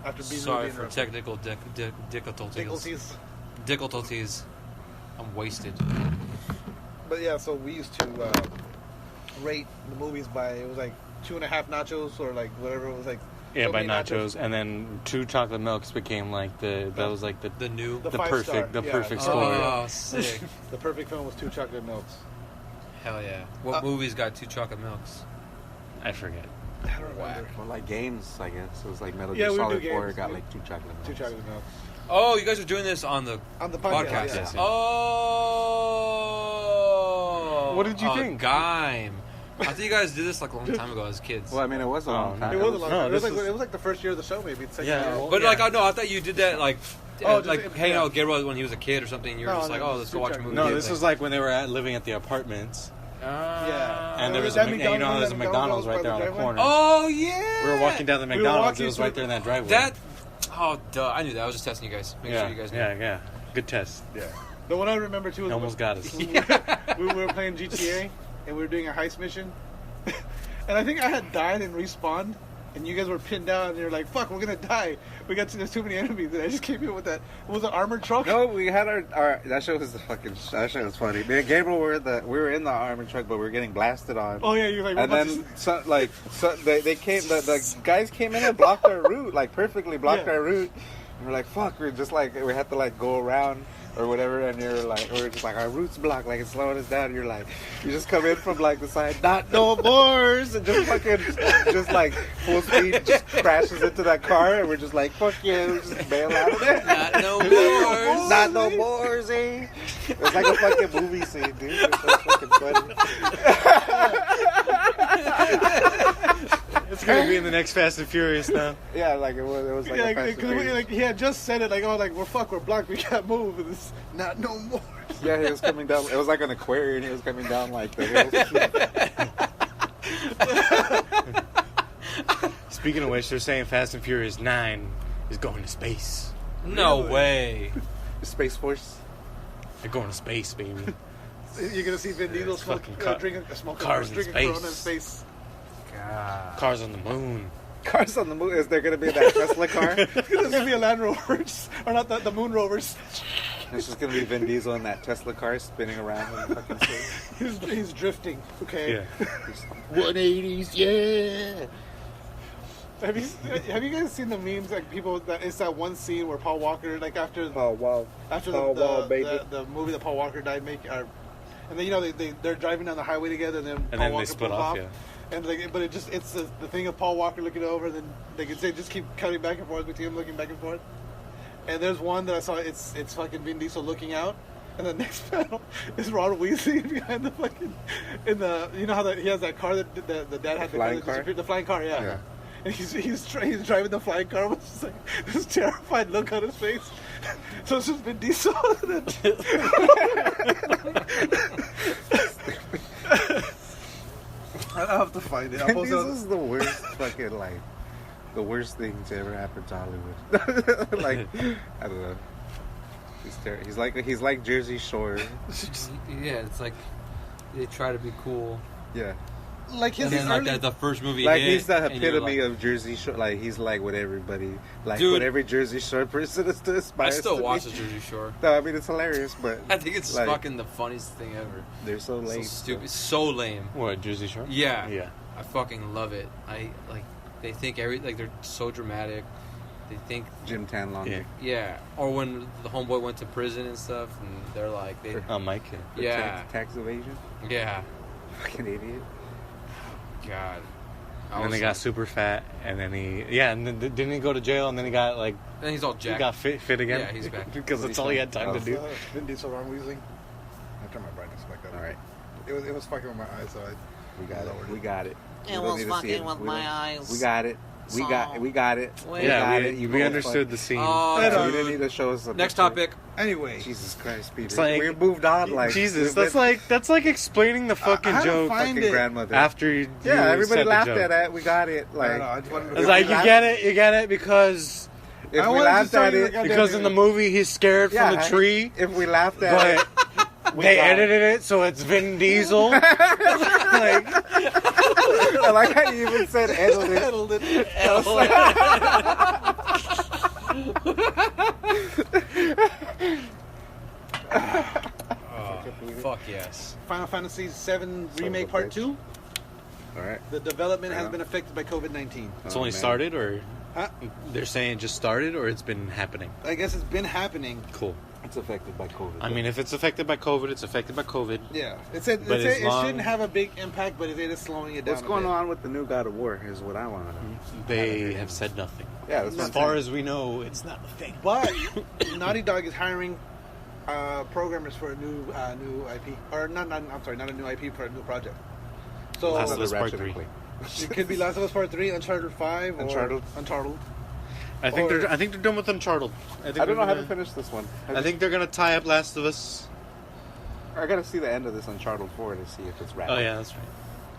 After being Sorry really for technical difficulties. Difficulties. I'm wasted. But yeah, so we used to rate the movies by, it was like 2.5 nachos or like whatever, it was like Yeah, so by many nachos, and then 2 chocolate milks became like that was like The new. The the 5-star, perfect yeah. perfect Oh, score. Oh, sick. the perfect film was 2 chocolate milks. Hell yeah. What movies got 2 chocolate milks? I forget. I don't remember. Well, like games, I guess. It was like Metal Yeah, Gear we would do Solid 4 games. got like 2 chocolate milks. 2 chocolate milks. Oh, you guys are doing this on the On the podcast. podcast. Yeah. Oh. What did you think? Game. I thought you guys did this like a long time ago as kids. Well, I mean, it was a long time. It was a long No, time. It was this like was- it was like the first year of the show, maybe. It's second year. But like, I thought you did that like, Oh, just- like hanging yeah. out with Gabriel when he was a kid or something. You were No, just no, like, it oh, was let's go 2 watch a chocolate movie. No, together. this was like when they were living at the apartments, Yeah. and there was That a McDonald's- you know there's a that McDonald's McDonald's right there on by the the corner. Oh yeah. We were walking down the We were McDonald's. walking It was through- right there in that driveway. That. Oh, duh! I knew that. I was just testing you guys. Make yeah, sure you guys knew. yeah. Good test. Yeah. The one I remember too You was almost got us. we were playing GTA and we were doing a heist mission, and I think I had died and respawned, and you guys were pinned down, and you're like, "Fuck, we're gonna die. There's too many enemies." And I just came in with that. It was an armored truck. No, we had our that show was that show was funny. Me and Gabriel we were in the armored truck, but we were getting blasted on. Oh yeah, you're like. And we're then about they came the guys came in and blocked our route, like perfectly blocked Yeah. our route. And we're like, fuck, we're just like we had to like go around or whatever, and you're like, we're just like our route's blocked, like it's slowing us down. You're like, you just come in from like the side, not no mores, and just fucking just like full speed just crashes into that car, and we're just like, fuck you, just bail out of there. Not no more. Not no more, eh? It's like a fucking movie scene, dude. It's so fucking funny. It's gonna be in the next Fast and Furious now. Yeah, like it was like yeah, a Fast and Furious. like he had just said it, like, oh, like we're blocked, we can't move. And it's not no more. Yeah, he was coming down. It was like an aquarium. He was coming down like the hills. Speaking of which, they're saying Fast and Furious 9 is going to space. No way. Space Force. They're going to space, baby. You're gonna see Vin Diesel fucking drinking cars in drinking space. Corona in space. God. Cars on the moon. Cars on the moon. Is there going to be that Tesla car? There's gonna be a Land Rover, or not the Moon Rovers. It's just going to be Vin Diesel in that Tesla car spinning around in fucking space. He's drifting. Okay. Yeah. 180s, yeah. Have you guys seen the memes, like people that it's that one scene where Paul Walker, like after Oh wow. after Oh, wow, baby. the movie that Paul Walker died making, and then they're driving down the highway together, and then Paul then they Walker split pulls off, yeah. And like, but it's the thing of Paul Walker looking over, and then they just keep cutting back and forth between him looking back and forth. And there's one that I saw. It's fucking Vin Diesel looking out, And the next panel is Ron Weasley behind the fucking he has that car that the dad had flying car? the flying car, yeah. And he's driving the flying car with just like this terrified look on his face. So it's just Vin Diesel. I have to find it. Vin Diesel's the worst fucking the worst thing to ever happen to Hollywood. Like, I don't know. He's like Jersey Shore. Yeah, it's like they try to be cool. Yeah. Like his And then, like the first movie, Like hit, he's the and you're epitome like, of Jersey Shore. Like he's like what everybody, like Dude. what every Jersey Shore person is to aspire. I still to watch be. the Jersey Shore. No, I mean it's hilarious, but I think it's like, fucking the funniest thing ever. They're so lame. So stupid, so lame. What, Jersey Shore? Yeah, Yeah. I fucking love it. They think they're so dramatic. They think, Jim Tanlong. Yeah. yeah. Or when the homeboy went to prison and stuff, and they're like, Mike. For yeah, tax evasion. yeah. Fucking idiot. God. And then they got super fat, and then and then didn't he go to jail, and then he got like And he's all he jacked. got fit again. Yeah, he's back. because that's all he had time to do. Vin Diesel, Ron Weasley. I turned my brightness back up. All right, It was fucking with my eyes, so we got it. We got it. It was fucking with my eyes. We got it. We got it. We got it. Wait. We got Yeah, it. we understood the scene. Oh, So you didn't need to show us. A next picture. topic. Anyway, Jesus Christ, Peter. It's like- we moved on. Like Jesus, we've that's like explaining the fucking had to joke find fucking it. grandmother. after you. Yeah, you everybody said the laughed joke. at it. We got it. I Like don't know. I just wanted to It's like you get it because if I we wanted to laughed tell at you it, the goddamn- because in the movie he's scared from the tree, If we laughed at it, but they got it. edited it so it's Vin Diesel. like, I like how you even said edited. Fuck yes. Final Fantasy VII Remake a Part bitch. 2. All right. The development has Yeah. been affected by COVID-19. it's Oh, only man. started, or Huh? they're saying it just started, or it's been happening. I guess it's been happening. Cool. It's affected by COVID. I mean, if it's affected by COVID, it's affected by COVID. Yeah, it said But as it long- shouldn't have a big impact, but it is slowing it down. what's a going bit. on with the new God of War is what I want to know. They have said nothing. Yeah, that's As what I'm far saying. as we know, it's not a thing. But Naughty Dog is hiring programmers for a new IP, or not a new IP for a new project. So Last of Another Us Part Ratchet and 3. Clank. it could be Last of Us Part 3, Uncharted 5, or Uncharted. I think Or- they're done with Uncharted. I don't know how to finish this one. I think they're gonna tie up Last of Us. I gotta see the end of this Uncharted 4 to see if it's wrapped. Oh yeah, that's right.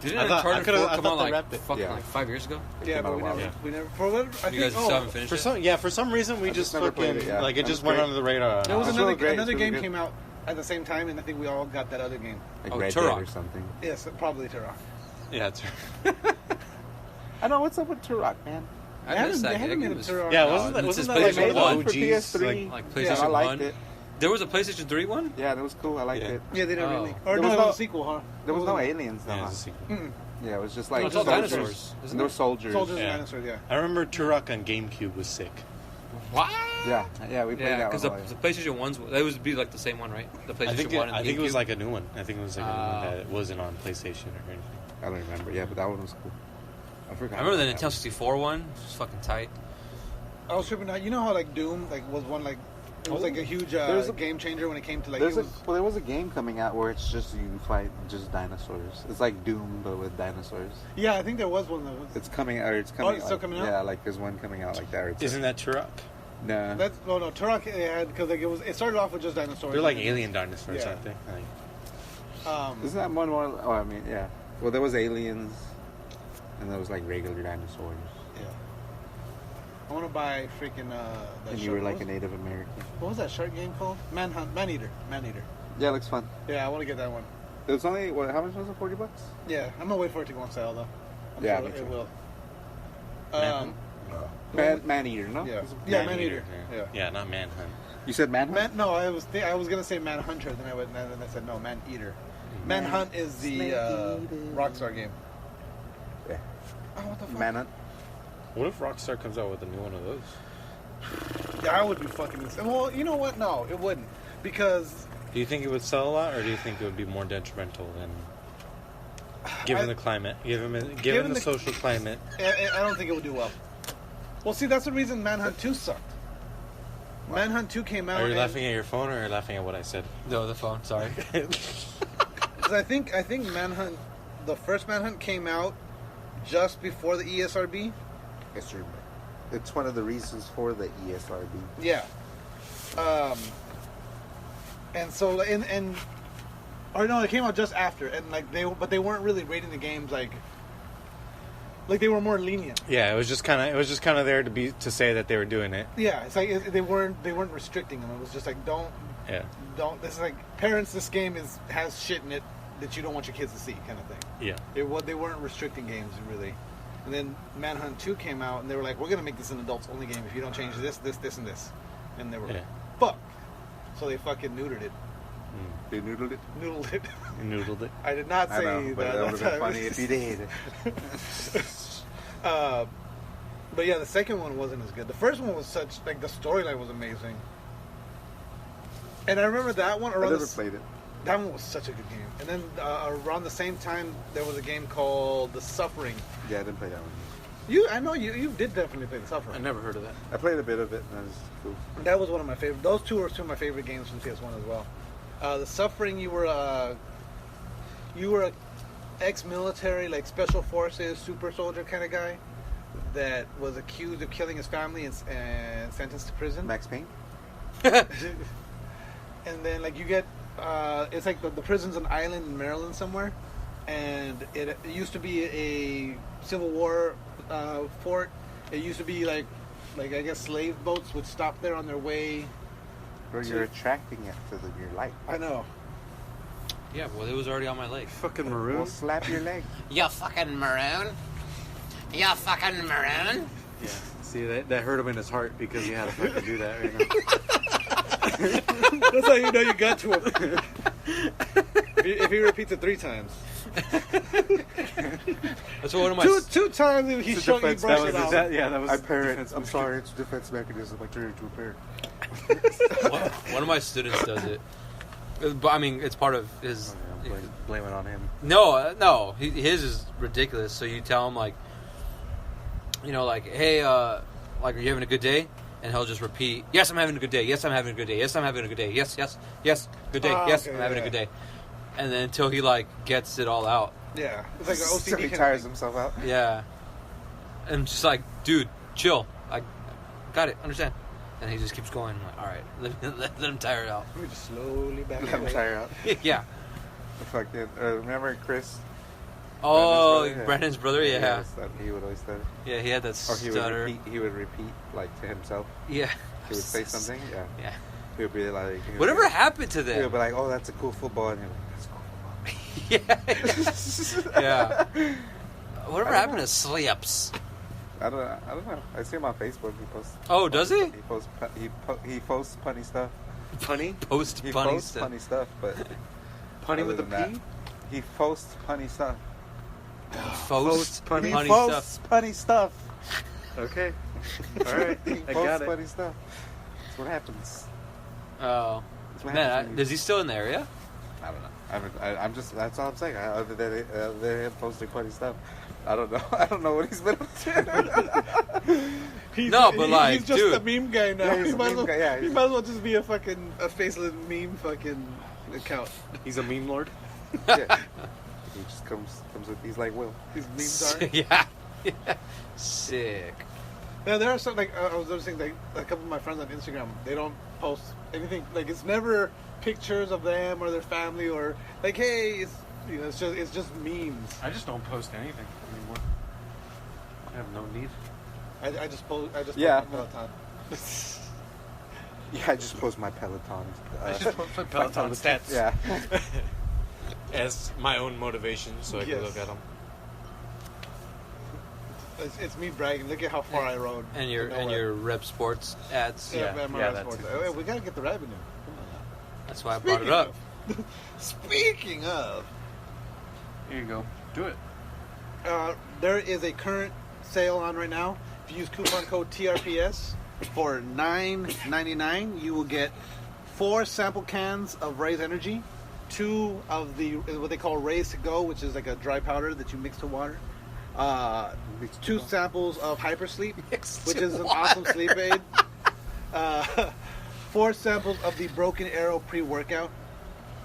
Didn't I thought- Uncharted I could've- 4 I come thought out they like wrapped it. fucking Yeah. like 5 years ago? Yeah, came but out a while ago. we never. For what I You guys think, still haven't finished For it? for some reason we just never fucking played it, yeah. like it That just was went great. under the radar. there was It's another really great. another It's really game good. came out at the same time, and I think we all got that other game. Like Oh, Red Turok. Dead or something. Yes, probably Turok. Yeah, it's, I know what's up with Turok, man. I missed that. They haven't game made a was- Turok. yeah. No, Wasn't that it's wasn't just that like PlayStation one of one. the For OGs? PS3. Like Yeah, PlayStation I liked 1. it. There was a PlayStation 3 one? Yeah, it was cool. I liked Yeah. it. Yeah, they didn't Oh. really. Or There no, was it no- was a sequel, huh? There was no aliens, though. Yeah, huh? it's a sequel. Mm-mm. Yeah, it was just like No, it's all soldiers. dinosaurs, isn't There were it? soldiers. Soldiers Yeah. and dinosaurs. Yeah. I remember Turok on GameCube was sick. What? Yeah, we played Yeah, that because one. the PlayStation 1's, that would be like the same one, right? The PlayStation I think 1 and I think it was GameCube? like a new one. I think it was like a new Ah. one that wasn't on PlayStation or anything. I don't remember. Yeah, but that one was cool. I forgot. I remember the about that Nintendo 64 one. It was fucking tight. I was tripping out. You know how like Doom was one like it was like a huge There's a- game changer when it came to like There's it was, there was a game coming out where it's just you fight just dinosaurs. It's like Doom but with dinosaurs. yeah, I think there was one that was. It's coming out. It's coming. it's still coming out? Yeah, like there's one coming out like that. It's Isn't that Turok? nah. That's no Turok had because like it started off with just dinosaurs. They're like and then- alien dinosaurs, Yeah. aren't they? Like, Isn't that one more? Oh, I mean, yeah. Well, there was aliens, and there was like regular dinosaurs, Yeah. I want to buy freaking that and you shark- were like what a was- Native American. What was that shark game called? Maneater. Yeah, it looks fun. Yeah, I want to get that one. It was only what? How much was it? $40? Yeah, I'm gonna wait for it to go on sale though. I'm Yeah, sure me it too. will. Manhunt? Man-eater, no? Yeah, Was it- yeah, Maneater. Yeah. Yeah. Not Manhunt. You said Manhunt? No, I was gonna say Manhunter, then I went and then I said no, Maneater. Manhunt is the Rockstar game. Yeah. Oh, what the fuck? Manhunt. What if Rockstar comes out with a new one of those? That would be fucking insane. Well, you know what? No, it wouldn't. Because Do you think it would sell a lot, or do you think it would be more detrimental than given the climate, given the social climate? I don't think it would do well. Well, see, that's the reason Manhunt 2 sucked. Manhunt 2 came out. Are you and- laughing at your phone or are you laughing at what I said? No, the phone. Sorry. 'Cause I think Manhunt, the first Manhunt came out just before the ESRB. Yes, sir. It's one of the reasons for the ESRB. Yeah. And so or no, it came out just after, and like they weren't really rating the games like they were more lenient. Yeah, it was just kind of there to say that they were doing it. Yeah, it's like they weren't restricting them. It was just like don't. This is like parents. This game has shit in it that you don't want your kids to see, kind of thing. Yeah. They weren't restricting games really. And then Manhunt 2 came out, and they were like, "We're gonna make this an adults only game if you don't change this, and this." And they were like, "Fuck!" So they fucking neutered it. They noodled it. Noodled it. You noodled it. I did not say that. But that would have been funny if you did. But yeah, the second one wasn't as good. The first one was the storyline was amazing. And I remember that one. I never played it. That one was such a good game. And then around the same time, there was a game called The Suffering. Yeah, I didn't play that one. I know you did definitely play The Suffering. I never heard of that. I played a bit of it, and that was cool. That was one of my favorite. Those two were two of my favorite games from PS1 as well. The Suffering, you were a ex-military, like special forces, super soldier kind of guy that was accused of killing his family and sentenced to prison. Max Payne? And then like you get, it's like the prison's an island in Maryland somewhere, and it used to be a Civil War fort. It used to be like I guess slave boats would stop there on their way. Bro, you're attracting it to your light. I know. Yeah, well, it was already on my leg. Fucking maroon. We'll slap your leg. You fucking maroon. You fucking maroon. Yeah. See, that hurt him in his heart because he had to fucking do that right now. That's how you know you got to him. If he repeats it 3 times. That's what one of my Two times he brushed it off. That was. I'm sorry, it's a defense mechanism. I turned into a parent. one of my students does it. But I mean, it's part of his. Blame it on him. No, his is ridiculous. So you tell him like, hey, like, are you having a good day? And he'll just repeat, yes, I'm having a good day. Yes, I'm having a good day. Yes, I'm having a good day. Yes, good day. Yes, okay, I'm having a good day. And then until he like gets it all out. Yeah, it's like an OCD. So he tires himself out. Yeah. And just like, dude, chill. I got it. Understand. And he just keeps going. I'm like, all right, let him tire it out. We just slowly back Let him tire out. Yeah. Fucking, remember Chris? Oh, Brandon's brother. Yeah. He would always stutter. Yeah, he had that Or he stutter. he would repeat like to himself. Yeah. He would say something. Yeah. Yeah. He would be like. Whatever happened to He would them? be like, "Oh, that's a cool football," and you're like, "That's cool football." Yeah. Whatever happened to slips? I don't know. I see him on Facebook. He posts. Oh, does he? He posts punny stuff. Punny? Post He funny posts stuff. punny stuff, but Punny other with a than P? that, he posts punny stuff. Post punny. He funny posts stuff. punny stuff. Okay. Alright. He I posts got it. funny stuff. That's what happens. Oh. That's what Man, happens when is he still in the area? I don't know. I'm just. That's all I'm saying. Other than him posting funny stuff, I don't know. I don't know what he's been up to. He's like, just dude. a meme guy now. Yeah, he's he a might as meme well, guy, yeah. he might as well just be a faceless meme fucking account. He's a meme lord? Yeah. He just comes with. He's like Will. These memes are. Yeah. Sick. Now there are some I was noticing like a couple of my friends on Instagram. They don't post anything. Like it's never pictures of them or their family or like hey, it's just memes. I just don't post anything anymore. I have no need. I just post. Yeah. Post Peloton. Yeah, I just post my Peloton. I just post my Peloton stats. Yeah. As my own motivation, so I can Yes. look at them. It's me bragging. Look at how far I rode. And your Rep Sports ads. Yeah, Yeah, that's that's oh, we gotta get the revenue. Come on That's why I now. brought it up. Speaking of, Here you go. Do it. there is a current sale on right now. If you use coupon code TRPS for $9.99, you will get 4 sample cans of Ray's Energy, 2 of the what they call Ray's to Go, which is like a dry powder that you mix to water. 2 samples of Hypersleep, which is an awesome sleep aid. 4 samples of the Broken Arrow pre-workout,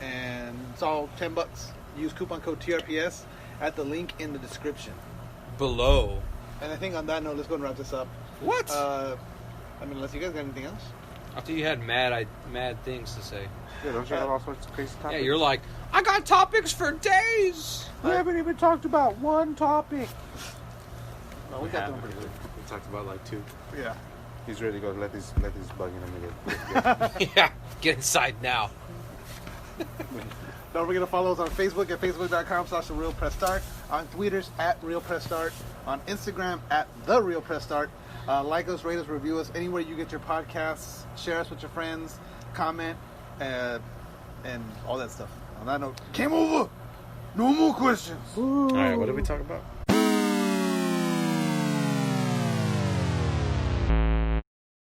and it's all $10. Use coupon code TRPS at the link in the description. Below. And I think on that note, let's go and wrap this up. What? I mean, unless you guys got anything else. I thought you had mad things to say. Yeah, don't you have all sorts of crazy topics? Yeah, you're like, I got topics for days. We haven't even talked about one topic. No, we got them pretty good. We talked about like 2. Yeah. He's ready to go. Let these bug in a minute. Yeah, get inside now. Don't forget to follow us on Facebook at facebook.com/TheRealPressStart, on Twitters at RealPressStart, on Instagram at TheRealPressStart. Like us, rate us, review us anywhere you get your podcasts. Share us with your friends, comment, and all that stuff. On that note, game over. No more questions. All right, what did we talk about?